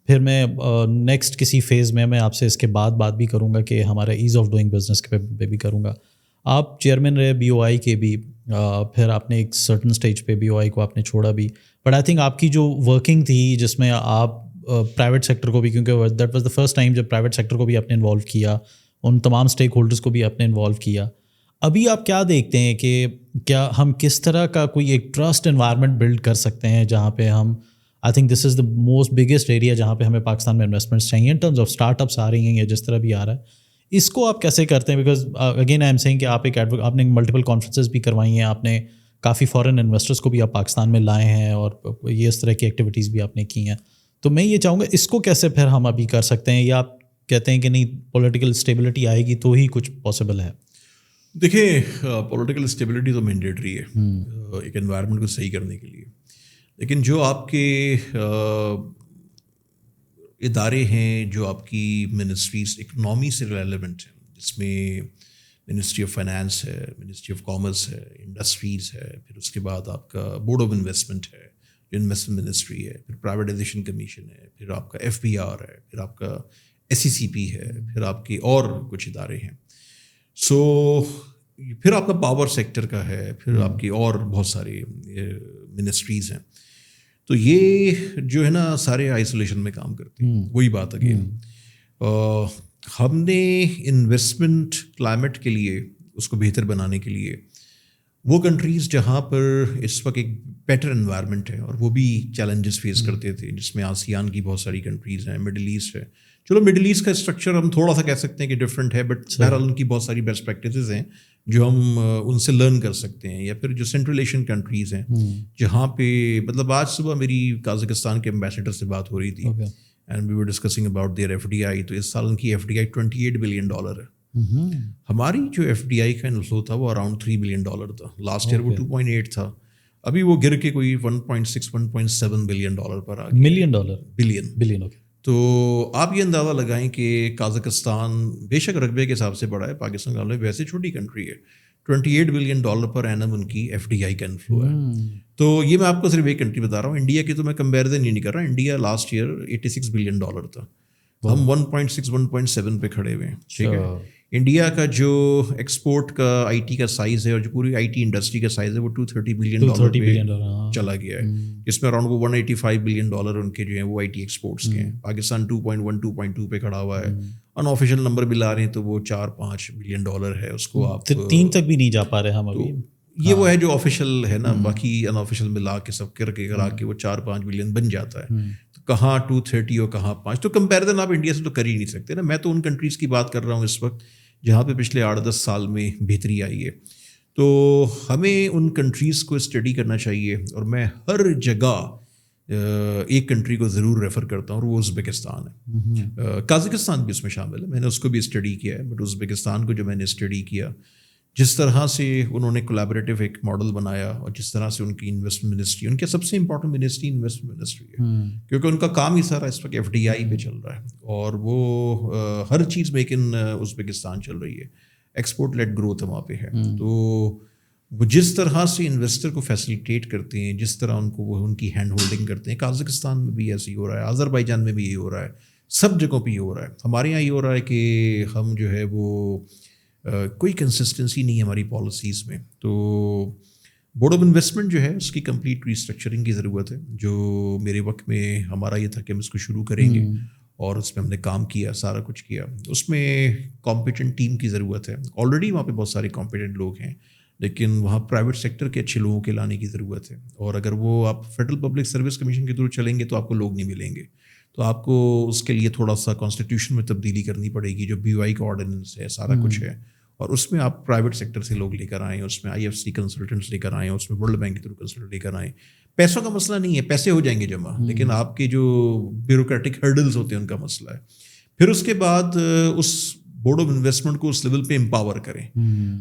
پھر میں نیکسٹ کسی فیز میں آپ سے اس کے بعد بات بھی کروں گا کہ ہمارا ایز آف ڈوئنگ بزنس پہ بھی کروں گا. آپ چیئرمین رہے بی او آئی کے بھی, پھر آپ نے ایک سرٹن اسٹیج پہ بی او آئی کو آپ نے چھوڑا بھی, بٹ آئی تھنک آپ کی جو ورکنگ تھی جس میں آپ پرائیویٹ سیکٹر کو بھی, کیونکہ that was the first time جب پرائیویٹ سیکٹر کو بھی آپ نے انوالو کیا, ان تمام اسٹیک ہولڈرس کو بھی آپ نے انوالو کیا. ابھی آپ کیا دیکھتے ہیں کہ کیا ہم کس طرح کا کوئی ایک ٹرسٹ انوائرمنٹ بلڈ کر سکتے ہیں جہاں پہ ہم, I think this is the most biggest area جہاں پہ ہمیں پاکستان میں انویسٹمنٹس چاہیے in terms of startups آ رہی ہیں یا جس طرح بھی آ رہا ہے, اس کو آپ کیسے کرتے ہیں؟ Because again I am seeing کہ آپ آپ نے ملٹیپل کانفرنسز بھی کروائی ہیں, آپ نے کافی فارن انویسٹرس کو بھی آپ پاکستان میں لائے ہیں, اور یہ اس طرح کی ایکٹیویٹیز بھی آپ نے کی ہیں. تو میں یہ چاہوں گا اس کو کیسے پھر ہم ابھی کر سکتے ہیں, یا آپ کہتے ہیں کہ نہیں پولیٹیکل اسٹیبلٹی آئے گی تو ہی کچھ پاسبل ہے؟ دیکھیں, پولیٹیکل اسٹیبلٹی تو مینڈیٹری ہے ایک انوائرمنٹ کو صحیح کرنے کے لیے, لیکن جو آپ کے ادارے ہیں, جو آپ کی منسٹریز اکنامی سے ریلیونٹ ہیں, جس میں منسٹری آف فائنانس ہے, منسٹری آف کامرس ہے, انڈسٹریز ہے, پھر اس کے بعد آپ کا بورڈ آف انویسٹمنٹ ہے جو انویسٹمنٹ منسٹری ہے, پھر پرائیویٹائزیشن کمیشن ہے, پھر آپ کا ایف بی آر ہے, پھر آپ کا ایس سی سی پی ہے, پھر آپ کے اور کچھ ادارے ہیں. سو پھر آپ کا پاور سیکٹر کا ہے, پھر آپ کی اور بہت ساری منسٹریز ہیں. تو یہ جو ہے نا سارے آئسولیشن میں کام کرتے ہیں. وہی بات اگین, ہم نے انویسٹمنٹ کلائمیٹ کے لیے, اس کو بہتر بنانے کے لیے, وہ کنٹریز جہاں پر اس وقت ایک بیٹر انوائرمنٹ ہے اور وہ بھی چیلنجز فیس کرتے تھے, جس میں آسیان کی بہت ساری کنٹریز ہیں, مڈل ایسٹ ہے. چلو مڈل ایسٹ کا اسٹرکچر ہم تھوڑا سا کہہ سکتے ہیں کہ ڈفرینٹ ہے, بٹ بہرحال ان کی بہت ساری بیسٹ پریکٹسز ہیں جو ہم ان سے لرن کر سکتے ہیں. یا پھر جو سینٹرل ایشین کنٹریز ہیں جہاں پہ مطلب آج صبح میری قازقستان کے امبیسڈر سے بات ہو رہی تھی, and we were discussing about their F D I. تو اس سال ان کی ایف ڈی آئی $28 بلین ہے. ہماری جو ایف ڈی آئی کا انفلو تھا وہ اراؤنڈ $3 بلین تھا. لاسٹ ایئر وہ 2.8 تھا, ابھی وہ گر کے کوئی 1.6-1.7 بلین ڈالر پر آ گیا. بلین. تو آپ یہ اندازہ لگائیں کہ قازقستان بے شک رقبے کے حساب سے بڑا ہے, پاکستان کا ویسے چھوٹی کنٹری ہے, $28 بلین پر اینم ان کی ایف ڈی آئی کا انفلو ہے. تو یہ میں آپ کو صرف ایک کنٹری بتا رہا ہوں, انڈیا کی تو میں کمپیریزن ہی نہیں کر رہا. انڈیا لاسٹ ایئر $86 بلین تھا, ہم 1.6-1.7 پہ کھڑے ہوئے ہیں. ٹھیک ہے, انڈیا کا جو ایکسپورٹ کا آئی ٹی کا سائز ہے اور جو پوری آئی ٹی انڈسٹری کا سائز ہے وہ $230 بلین پہ چلا گیا ہے, جس میں اراؤنڈ وہ $185 بلین ان کے جو ہیں وہ آئی ٹی ایکسپورٹس کے ہیں. پاکستان 2.1-2.2 پہ کھڑا ہوا ہے. ان آفیشیل نمبر بھی لا رہے ہیں تو وہ $4-5 بلین ہے. اس کو آپ 3 تک بھی نہیں جا پا رہے ہم ابھی. یہ وہ ہے جو آفیشیل ہے نا, باقی ان آفیشیل ملا کے سب کر کے کرا کے وہ 4-5 بلین بن جاتا ہے. تو کہاں 230 اور کہاں 5, تو کمپیریزن آپ انڈیا سے تو کر ہی نہیں سکتے نا. میں تو ان کنٹریز کی بات کر رہا ہوں اس وقت جہاں پہ پچھلے 8-10 سال میں بہتری آئی ہے. تو ہمیں ان کنٹریز کو اسٹڈی کرنا چاہیے, اور میں ہر جگہ ایک کنٹری کو ضرور ریفر کرتا ہوں, اور وہ ازبکستان ہے. قازقستان بھی اس میں شامل ہے, میں نے اس کو بھی اسٹڈی کیا ہے, بٹ ازبکستان کو جو میں نے اسٹڈی کیا, جس طرح سے انہوں نے کولیبریٹو ایک ماڈل بنایا, اور جس طرح سے ان کی انویسٹمنٹ منسٹری, ان کے سب سے امپورٹنٹ منسٹری انویسٹمنٹ منسٹری ہے, کیونکہ ان کا کام ہی سارا اس وقت ایف ڈی آئی پہ چل رہا ہے, اور وہ ہر چیز میک ان ازبکستان چل رہی ہے. ایکسپورٹ لیڈ گروتھ وہاں پہ ہے. تو وہ جس طرح سے انویسٹر کو فیسیلیٹیٹ کرتے ہیں, جس طرح ان کو وہ ان کی ہینڈ ہولڈنگ کرتے ہیں, قازقستان میں بھی ایسے ہی ہو رہا ہے, آذربائیجان میں بھی یہ ہو رہا ہے, سب جگہوں پہ یہ ہو رہا ہے. ہمارے یہاں یہ ہو رہا ہے کہ ہم جو ہے وہ کوئی کنسسٹنسی نہیں ہے ہماری پالیسیز میں. تو بورڈ آف انویسٹمنٹ جو ہے اس کی کمپلیٹ ریسٹرکچرنگ کی ضرورت ہے, جو میرے وقت میں ہمارا یہ تھا کہ ہم اس کو شروع کریں گے, اور اس میں ہم نے کام کیا, سارا کچھ کیا. اس میں کمپیٹنٹ ٹیم کی ضرورت ہے. آلریڈی وہاں پہ بہت سارے کمپیٹنٹ لوگ ہیں, لیکن وہاں پرائیویٹ سیکٹر کے اچھے لوگوں کے لانے کی ضرورت ہے. اور اگر وہ آپ فیڈرل پبلک سروس کمیشن کے تھرو چلیں گے تو آپ کو لوگ نہیں ملیں گے. تو آپ کو اس کے لیے تھوڑا سا کانسٹیٹیوشن میں تبدیلی کرنی پڑے گی. جو BOI کا آرڈیننس ہے, سارا کچھ ہے, اور اس میں آپ پرائیویٹ سیکٹر سے لوگ لے کر آئیں, اس میں IFC کنسلٹنٹس لے کر آئیں, اس میں ورلڈ بینک کے تھرو کنسلٹنٹ لے کر آئیں. پیسوں کا مسئلہ نہیں ہے, پیسے ہو جائیں گے جمع, لیکن آپ کے جو بیوروکریٹک ہرڈلز ہوتے ہیں ان کا مسئلہ ہے. پھر اس کے بعد اس بورڈ آف انویسٹمنٹ کو اس لیول پہ امپاور کریں.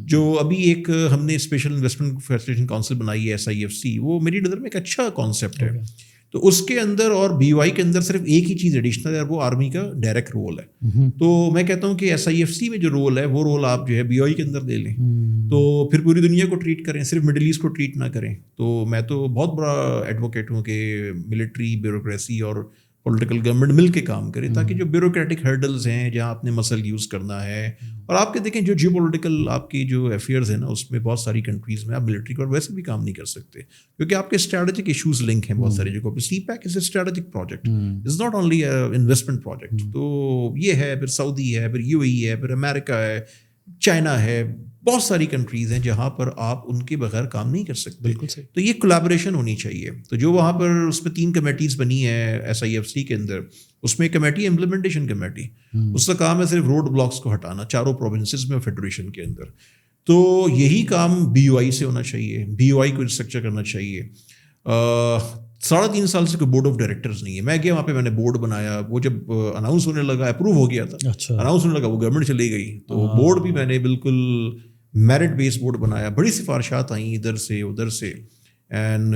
جو ابھی ایک ہم نے اسپیشل انویسٹمنٹ فیسیلیٹیشن کونسل بنائی ہے SIFC, وہ میری نظر میں ایک اچھا کانسیپٹ ہے. تو اس کے اندر اور BOI کے اندر صرف ایک ہی چیز ایڈیشنل ہے, اور وہ آرمی کا ڈائریکٹ رول ہے. تو میں کہتا ہوں کہ SIFC میں جو رول ہے وہ رول آپ جو ہے BOI کے اندر لے لیں, تو پھر پوری دنیا کو ٹریٹ کریں, صرف مڈل ایسٹ کو ٹریٹ نہ کریں. تو میں تو بہت بڑا ایڈوکیٹ ہوں کہ ملٹری, بیوروکریسی اور پولیٹیکل گورنمنٹ مل کے کام کرے, تاکہ جو بیوروکریٹک ہرڈلز ہیں جہاں آپ نے مسل یوز کرنا ہے, اور آپ کے دیکھیں جو جیو پولیٹیکل آپ کی جو افیئرز ہیں نا, اس میں بہت ساری کنٹریز میں آپ ملٹری کو ویسے بھی کام نہیں کر سکتے, کیونکہ آپ کے اسٹریٹجک ایشوز لنک ہیں بہت ساری جگہوں پہ. CPEC is a strategic project, it's not only investment project. تو یہ ہے, پھر سعودی ہے, پھر UAE ہے, پھر امریکہ ہے, چائنا ہے, بہت ساری کنٹریز ہیں جہاں پر آپ ان کے بغیر کام نہیں کر سکتے. بالکل صحیح. تو یہ کولیبریشن ہونی چاہیے. تو جو وہاں پر اس میں 3 کمیٹیز بنی ہے SIFC کے اندر, اس میں ایک کمیٹی امپلیمنٹیشن کمیٹی, اس کا کام ہے صرف روڈ بلاکس کو ہٹانا 4 پروونسز میں فیڈریشن کے اندر. تو یہی کام BOI سے ہونا چاہیے, BOI کو اسٹرکچر کرنا چاہیے. 3.5 سال سے کوئی بورڈ آف ڈائریکٹرز نہیں ہے. میں گیا وہاں پہ, میں نے بورڈ بنایا, وہ جب اناؤنس ہونے لگا, اپروو ہو گیا تھا, اناؤنس ہونے لگا, وہ گورنمنٹ چلی گئی. تو بورڈ بھی میں نے بالکل میرٹ بیس بورڈ بنایا, بڑی سفارشات آئیں ادھر سے ادھر سے, اینڈ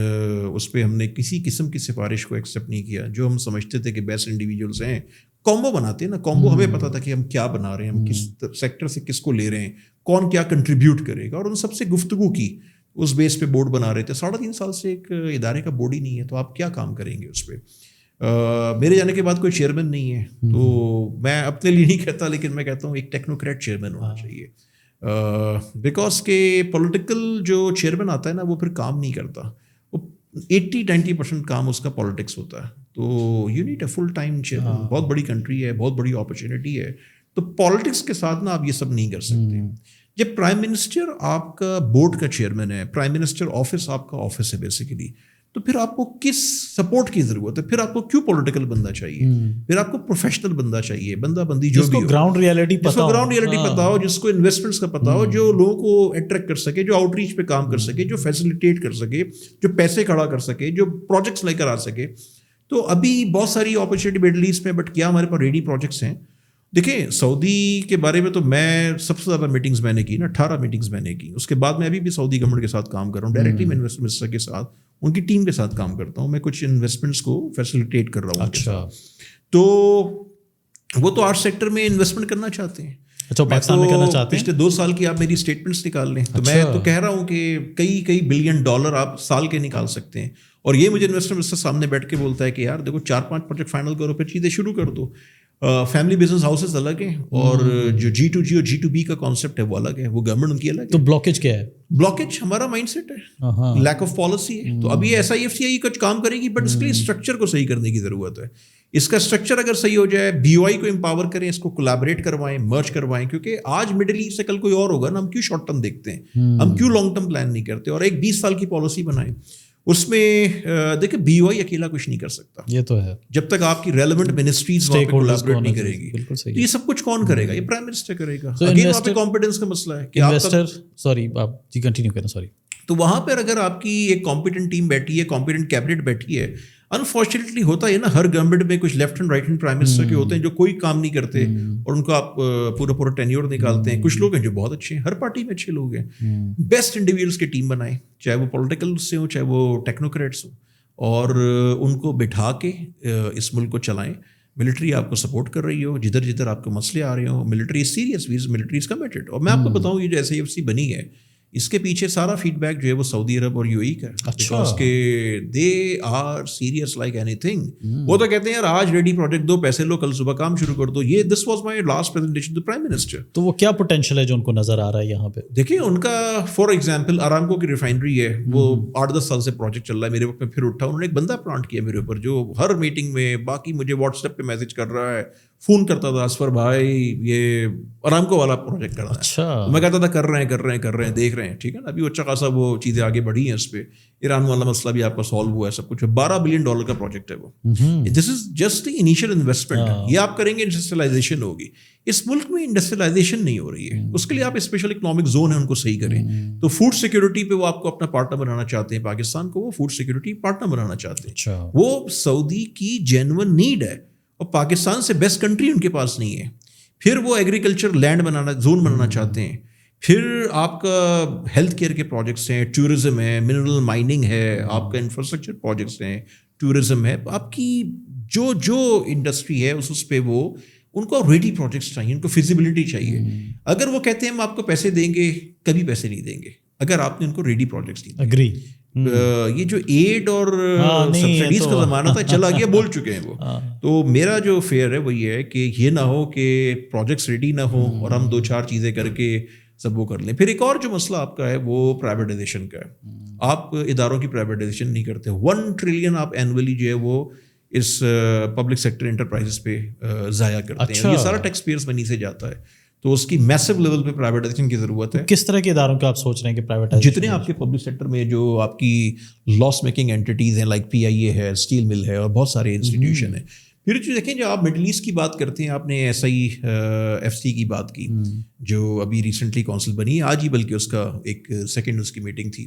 اس پہ ہم نے کسی قسم کی سفارش کو ایکسیپٹ نہیں کیا. جو ہم سمجھتے تھے کہ بیسٹ انڈیویجولس ہیں, کومبو بناتے ہیں نا, کومبو ہمیں پتہ تھا کہ ہم کیا بنا رہے ہیں, ہم کس سیکٹر سے کس کو لے رہے ہیں, کون کیا کنٹریبیوٹ کرے گا, اور ان سب سے گفتگو کی, اس بیس پہ بورڈ بنا رہے تھے. 3.5 سال سے ایک ادارے کا بورڈ ہی نہیں ہے, تو آپ کیا کام کریں گے اس پہ؟ میرے جانے کے بعد کوئی چیئرمین نہیں ہے, تو میں اپنے لیے نہیں کہتا, لیکن میں کہتا ہوں ایک ٹیکنوکریٹ چیئرمین ہونا چاہیے. بیکاز کہ پولیٹیکل جو چیئرمین آتا ہے نا, وہ پھر کام نہیں کرتا, وہ 80-90% کام اس کا پالیٹکس ہوتا ہے. تو you need a full time chairman. بہت بڑی کنٹری ہے, بہت بڑی اپرچونیٹی ہے, تو پالیٹکس کے ساتھ نا آپ یہ سب نہیں کر سکتے. جب پرائم منسٹر آپ کا بورڈ کا چیئرمین ہے, پرائم منسٹر آفس آپ کا آفس ہے بیسیکلی, تو پھر آپ کو کس سپورٹ کی ضرورت ہے؟ پھر آپ کو کیوں پولیٹیکل بندہ چاہیے؟ پھر آپ کو پروفیشنل بندہ چاہیے, بندہ بندی جو بھی ہو, گراؤنڈ ریالٹی پتا ہو, جس کو انویسٹمنٹس کا پتا ہو, جو لوگوں کو اٹریکٹ کر سکے, جو آؤٹ ریچ پہ کام کر سکے, جو فیسیلیٹیٹ کر سکے, جو پیسے کھڑا کر سکے, جو پروجیکٹس لے کر آ سکے. تو ابھی بہت ساری اپرچونیٹی مڈل ایسٹ میں, بٹ کیا ہمارے پاس ریڈی پروجیکٹس ہیں؟ دیکھیں سعودی کے بارے میں تو میں سب سے زیادہ میٹنگز میں نے کی نا, 18 میٹنگز میں نے کی. اس کے بعد میں ابھی بھی سعودی گورنمنٹ کے ساتھ کام کر رہا ہوں, ڈائریکٹلی میں انویسٹمنٹ منسٹر کے ساتھ, ان کی ٹیم کے ساتھ کام کرتا ہوں. میں کچھ انویسٹمنٹس کو فیسیلیٹیٹ کر رہا ہوں. اچھا, تو وہ تو آرٹ سیکٹر میں انویسٹمنٹ کرنا چاہتے ہیں. اچھا, پاکستان میں کرنا چاہتے ہیں. پچھلے 2 سال کی آپ میری اسٹیٹمنٹس نکال لیں, تو میں تو کہہ رہا ہوں کہ کئی بلین ڈالر آپ سال کے نکال سکتے ہیں. اور یہ مجھے انویسٹر منسٹر سامنے بیٹھ کے بولتا ہے کہ یار دیکھو 4-5 پروجیکٹ فائنل کرو, پھر چیزیں شروع کر دو. فیملی بزنس ہاؤسز الگ ہیں, اور جو G2G اور G2B کا کانسیپٹ ہے وہ الگ ہے, وہ گورنمنٹ ان کی الگ ہے. تو بلاکیج کیا ہے؟ بلاکیج ہمارا مائنڈ سیٹ ہے, لیک آف پالیسی ہے. تو ابھی SIFC کچھ کام کرے گی, بٹ اس کے لیے اسٹرکچر کو صحیح کرنے کی ضرورت ہے. اس کا اسٹرکچر اگر صحیح ہو جائے, BOI کو امپاور کریں, اس کو کولیبریٹ کروائیں, مرج کروائیں, کیونکہ آج مڈل ایسٹ سے کل کوئی اور ہوگا نا. ہم کیوں شارٹ ٹرم دیکھتے ہیں, ہم کیوں لانگ ٹرم پلان نہیں کرتے, اور ایک 20 سال کی پالیسی بنائیں. اس میں دیکھیں BOI اکیلا کچھ نہیں کر سکتا, یہ تو ہے, جب تک آپ کی ریلیونٹ منسٹریز وہاں پہ کولیبریٹ نہیں کرے گی. بالکل صحیح. یہ سب کچھ کون کرے گا؟ یہ پرائم منسٹر کرے گا. اگین وہاں پہ کمپیٹنس کا مسئلہ ہے کہ انویسٹر, سوری آپ جی کنٹینیو کریں, سوری. تو وہاں پر اگر آپ کی ایک کمپیٹنٹ ٹیم بیٹھی ہے, کمپیٹنٹ کیبنٹ بیٹھی ہے, انفارچونیٹلی ہوتا ہے نا ہر گورنمنٹ میں کچھ left and right hand prime minister کے ہوتے ہیں جو کوئی کام نہیں کرتے, اور ان کو آپ پورا ٹینیور نکالتے ہیں. کچھ لوگ ہیں جو بہت اچھے ہیں, ہر پارٹی میں اچھے لوگ ہیں. بیسٹ انڈیویجولس کی ٹیم بنائیں, چاہے وہ پولیٹیکل سے ہوں, چاہے وہ ٹیکنوکریٹس ہوں, اور ان کو بٹھا کے اس ملک کو چلائیں. ملٹری آپ کو سپورٹ کر رہی ہو, جدھر آپ کو مسئلے آ رہے ہوں, military serious, military is committed. اور میں آپ کو بتاؤں یہ جو SIFC بنی ہے, اس کے پیچھے سارا فیڈ بیک جو ہے وہ سعودی عرب اور UAE کا ہے, بیکاز کہ دے آر سیریس لائک اینی تھنگ. وہ تو کہتے ہیں یار آج ریڈی پروجیکٹ دو, پیسے لو, کل صبح کام شروع کر دو. یہ this was my last presentation to prime minister. تو وہ کیا پوٹینشیل ہے جو ان کو نظر آ رہا ہے یہاں پہ؟ دیکھیں ان کا فار ایگزامپل ارامکو کی ریفائنری ہے, وہ 8-10 سال سے پروجیکٹ چل رہا ہے. میرے وقت میں پھر اٹھا, انہوں نے ایک بندہ پلانٹ کیا میرے اوپر جو ہر میٹنگ میں باقی مجھے واٹس ایپ پہ میسج کر رہا ہے, فون کرتا تھا, اصفر بھائی یہ ارامکو والا پروجیکٹ کرنا ہے. اچھا. میں کہتا تھا کر رہے ہیں دیکھ رہے ہیں, ٹھیک ہے نا. ابھی اچھا خاصا وہ چیزیں آگے بڑھی ہیں اس پہ. ایران والا مسئلہ بھی آپ کا سالو ہوا ہے, سب کچھ. $12 بلین کا پروجیکٹ ہے وہ. دس از جسٹ انیشیل انویسٹمنٹ. یہ آپ کریں گے انڈسٹریلائزیشن ہوگی. اس ملک میں انڈسٹریلائزیشن نہیں ہو رہی ہے, اس کے لیے آپ اسپیشل اکنامک زون ہے ان کو صحیح کریں. تو فوڈ سیکورٹی پہ وہ آپ کو اپنا پارٹنر بنانا چاہتے ہیں, پاکستان کو وہ فوڈ سیکورٹی پارٹنر بنانا چاہتے ہیں. وہ سعودی کی جینون نیڈ ہے, اور پاکستان سے بیسٹ کنٹری ان کے پاس نہیں ہے. پھر وہ ایگریکلچر لینڈ بنانا, زون بنانا چاہتے ہیں. پھر آپ کا ہیلتھ کیئر کے پروجیکٹس ہیں, ٹورزم ہے, منرل مائننگ ہے, آپ کا انفراسٹرکچر پروجیکٹس ہیں, ٹورزم ہے. آپ کی جو انڈسٹری ہے اس پہ وہ ان کو ریڈی پروجیکٹس چاہیے, ان کو فیزیبلٹی چاہیے. اگر وہ کہتے ہیں ہم آپ کو پیسے دیں گے, کبھی پیسے نہیں دیں گے اگر آپ نے ان کو ریڈی پروجیکٹس نہیں. اگری. یہ جو ایڈ اور سبسڈیز کا زمانہ تھا چلا گیا, بول چکے ہیں وہ. تو میرا جو فیئر ہے وہ یہ ہے کہ یہ نہ ہو کہ پروجیکٹس ریڈی نہ ہو اور ہم 2-4 چیزیں کر کے سب وہ کر لیں. پھر ایک اور جو مسئلہ آپ کا ہے وہ پرائیویٹائزیشن کا ہے. آپ اداروں کی پرائیویٹائزیشن نہیں کرتے. 1 ٹریلین آپ اینولی جو ہے وہ اس پبلک سیکٹر انٹرپرائزز پہ ضائع کرتے ہیں. یہ سارا ٹیکس پیئرز منی سے جاتا ہے, تو اس کی میسو لیول پہ پرائیویٹائزیشن کی ضرورت ہے. کس طرح کے اداروں کا آپ سوچ رہے ہیں کہ پرائیویٹائزیشن؟ جتنے آپ کے پبلک سیکٹر میں جو آپ کی لاس میکنگ اینٹیز ہیں, لائک PIA ہے, اسٹیل مل ہے, اور بہت سارے انسٹیٹیوشن ہیں. پھر جو دیکھیں, جو آپ مڈل ایسٹ کی بات کرتے ہیں, آپ نے SIFC کی بات کی جو ابھی ریسنٹلی کونسل بنی ہے, آج ہی بلکہ اس کا ایک سیکنڈ اس کی میٹنگ تھی,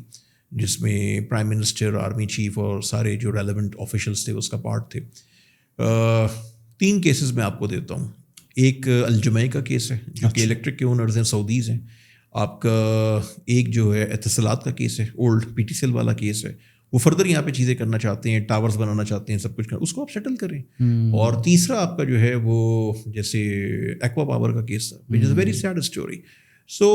جس میں پرائم منسٹر, آرمی چیف اور سارے جو ریلیونٹ آفیشلس تھے اس کا پارٹ تھے. 3 کیسز میں آپ کو دیتا ہوں. ایک الجمعہ کا کیس ہے جو کہ الیکٹرک کے اونرز ہیں, سعودیز ہیں. آپ کا ایک جو ہے اتصالات کا کیس ہے, اولڈ PTCL والا کیس ہے. وہ فردر یہاں پہ چیزیں کرنا چاہتے ہیں, ٹاورز بنانا چاہتے ہیں, سب کچھ اس کو آپ سیٹل کریں. اور تیسرا آپ کا جو ہے وہ جیسے ایکوا پاور کا کیس تھا, وچ از اے ویری سیڈ اسٹوری. سو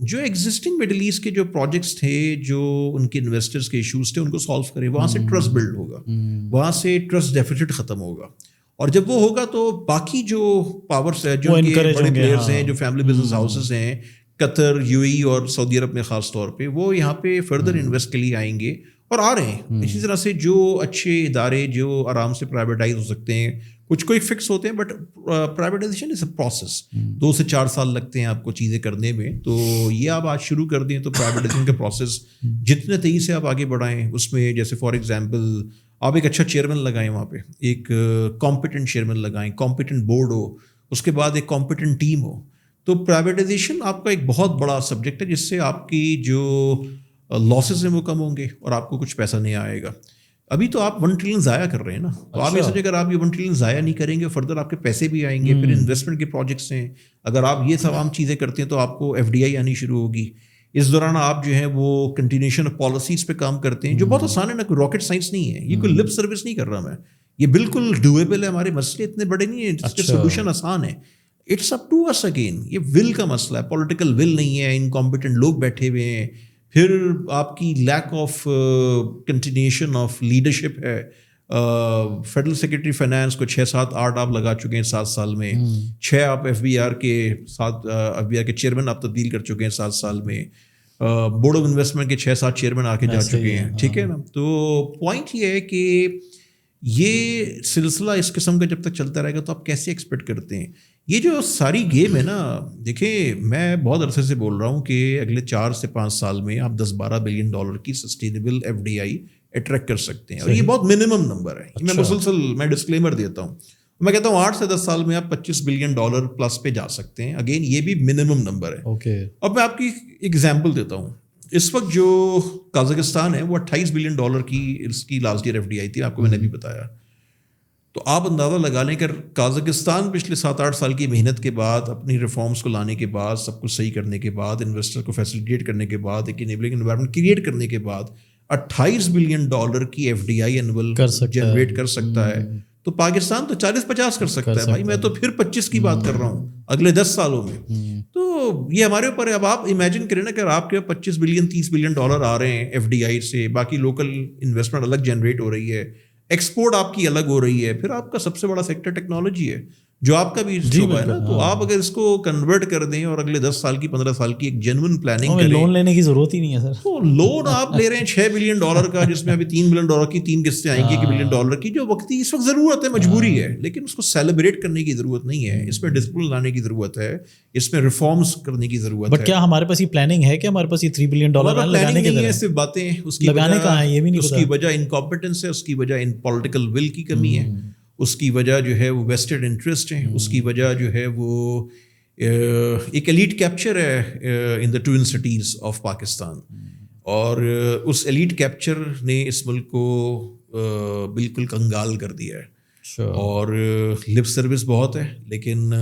جو ایگزسٹنگ مڈل ایسٹ کے جو پروجیکٹس تھے, جو ان کے انویسٹرس کے ایشوز تھے, ان کو سالو کریں. وہاں سے ٹرسٹ بلڈ ہوگا, وہاں سے ٹرسٹ ڈیفیسٹ ختم ہوگا. اور جب وہ ہوگا تو باقی جو پاورس ہے, جو بڑے پلیئرز ہیں, جو فیملی بزنس ہاؤسز ہیں, قطر, UAE اور سعودی عرب میں خاص طور پہ, وہ یہاں پہ فردر انویسٹ کے لیے آئیں گے اور آ رہے ہیں. اسی طرح سے جو اچھے ادارے جو آرام سے پرائیویٹائز ہو سکتے ہیں, کچھ کوئی فکس ہوتے ہیں, but privatization is a process. 2 سے 4 سال لگتے ہیں آپ کو چیزیں کرنے میں. تو یہ آپ آج شروع کر دیں تو پرائیویٹائزیشن کا پروسیس جتنے تیزی سے آپ آگے بڑھائیں اس میں, جیسے فار ایگزامپل آپ ایک اچھا چیئرمین لگائیں, وہاں پہ ایک کمپیٹنٹ چیئرمین لگائیں, کمپیٹنٹ بورڈ ہو, اس کے بعد ایک کمپیٹنٹ ٹیم ہو. تو پرائیویٹائزیشن آپ کا ایک بہت بڑا سبجیکٹ ہے, جس سے آپ کی جو لاسز ہیں وہ کم ہوں گے اور آپ کو کچھ پیسہ نہیں آئے گا. ابھی تو آپ 1 ٹریلین ضائع کر رہے ہیں نا, تو آپ یہ سوچیں اگر آپ یہ 1 ٹریلین ضائع نہیں کریں گے, فردر آپ کے پیسے بھی آئیں گے. پھر انویسٹمنٹ کے پروجیکٹس ہیں, اگر آپ یہ تمام چیزیں کرتے ہیں تو آپ کو FDI آنی شروع ہوگی. اس دوران آپ جو ہے وہ کنٹینیوشن آف پالیسیز پہ کام کرتے ہیں, جو بہت آسان ہے نا, کوئی راکٹ سائنس نہیں ہے, یہ کوئی لپ سروس نہیں کر رہا میں, یہ بالکل ڈویبل ہے. ہمارے مسئلے اتنے بڑے نہیں ہیں, اس کے سولوشن آسان ہے. It's up to us again. یہ ول کا مسئلہ ہے, پولیٹیکل ول نہیں ہے, انکمپیٹنٹ لوگ بیٹھے ہوئے ہیں. پھر آپ کی lack of continuation of leadership ہے. فیڈرل سیکرٹری فائنانس کو 6-7-8 آپ لگا چکے ہیں 7 سال میں. 6 آپ FBR کے چیئرمین آپ تبدیل کر چکے ہیں 7 سال میں. بورڈ آف انویسٹمنٹ کے 6-7 چیئرمین آ کے جا چکے ہیں, ٹھیک ہے نا. تو پوائنٹ یہ ہے کہ یہ سلسلہ اس قسم کا جب تک چلتا رہے گا تو آپ کیسے ایکسپیکٹ کرتے ہیں. یہ جو ساری گیم ہے نا, دیکھیں میں بہت عرصے سے بول رہا ہوں کہ اگلے 4 سے 5 سال میں آپ $10-12 بلین کی سسٹینیبل FDI اٹریکٹ کر سکتے ہیں, اور یہ بہت منیمم نمبر ہے. میں مسلسل میں ڈسکلیمر دیتا ہوں, میں کہتا ہوں 8 سے 10 سال میں آپ $25 بلین پلس پہ جا سکتے ہیں. اگین یہ بھی منیمم نمبر ہے. اب میں آپ کی ایگزامپل دیتا ہوں. اس وقت جو قازقستان ہے وہ $28 بلین کی اس کی لاسٹ ایئر FDI تھی, آپ کو میں نے بھی بتایا. تو آپ اندازہ لگا لیں کہ قازقستان پچھلے 7-8 سال کی محنت کے بعد, اپنی ریفارمز کو لانے کے بعد, سب کچھ صحیح کرنے کے بعد, انویسٹر کو فیسیلیٹیٹ کرنے کے بعد, ایک انیبلنگ انوائرمنٹ کریٹ کرنے کے بعد $28 بلین کی FDI اینول جنریٹ کر سکتا ہے. تو پاکستان تو 40-50 کر سکتا ہے بھائی, میں تو پھر 25 کی بات کر رہا ہوں اگلے 10 سالوں میں. تو یہ ہمارے اوپر ہے. اب آپ امیجن کریں نا کہ آپ کے 25 بلین 30 بلین ڈالر آ رہے ہیں ایف ڈی آئی سے, باقی لوکل انویسٹمنٹ الگ جنریٹ ہو رہی ہے, ایکسپورٹ آپ کی الگ ہو رہی ہے, پھر آپ کا سب سے بڑا سیکٹر ٹیکنالوجی ہے جو آپ کا بھی شعبہ ہے نا. تو آپ اگر اس کو کنورٹ کر دیں اور اگلے 10 سال کی 15 سال کی ایک جینوئن پلاننگ کریں, لون لینے کی ضرورت ہی نہیں ہے سر. تو لون آپ لے رہے ہیں $6 بلین کا, جس میں ابھی $3 بلین کی 3 قسطیں آئیں گی $1 بلین کی, جو وقتی اس وقت ضرورت ہے, مجبوری ہے, لیکن اس کو سیلیبریٹ کرنے کی ضرورت نہیں ہے. اس میں ڈسپلن لانے کی ضرورت ہے, اس میں ریفارمز کرنے کی ضرورت ہے. بٹ کیا ہمارے پاس یہ پلاننگ ہے کہ ہمارے پاس یہ $3 بلین لگانے کے لیے صرف باتیں, اس کی لگانے کہاں ہے یہ بھی نہیں اس کی وجہ انکمپیٹنس ہے, اس کی وجہ ان پولیٹیکل ول کی کمی ہے, اس کی وجہ جو ہے وہ ویسٹڈ انٹرسٹ ہیں, اس کی وجہ جو ہے وہ ایک ایلیٹ کیپچر ہے ان دا ٹوئن سٹیز آف پاکستان. اور اس ایلیٹ کیپچر نے اس ملک کو بالکل کنگال کر دیا ہے. اور لپ سروس بہت ہے لیکن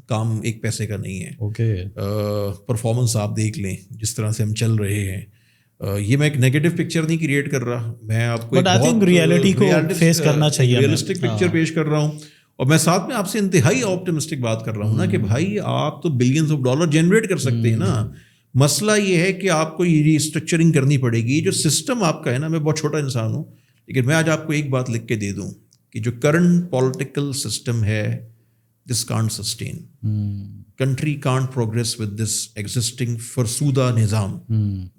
کام ایک پیسے کا نہیں ہے. پرفارمنس آپ دیکھ لیں جس طرح سے ہم چل رہے ہیں, یہ میں ایک نیگیٹو پکچر نہیں کریٹ کر رہا, میں آپ کو ریئلٹی کو فیس کرنا چاہیے, ریئلسٹک پکچر پیش کر رہا ہوں. اور میں ساتھ میں آپ سے انتہائی آپٹمسٹک بات کر رہا ہوں نا کہ بھائی آپ تو بلینز آف ڈالر جنریٹ کر سکتے ہیں نا. مسئلہ یہ ہے کہ آپ کو یہ ری اسٹرکچرنگ کرنی پڑے گی. جو سسٹم آپ کا ہے نا, میں بہت چھوٹا انسان ہوں لیکن میں آج آپ کو ایک بات لکھ کے دے دوں کہ جو کرنٹ پولیٹیکل سسٹم ہے, this can't sustain. Country can't progress with this existing فرسودہ نظام.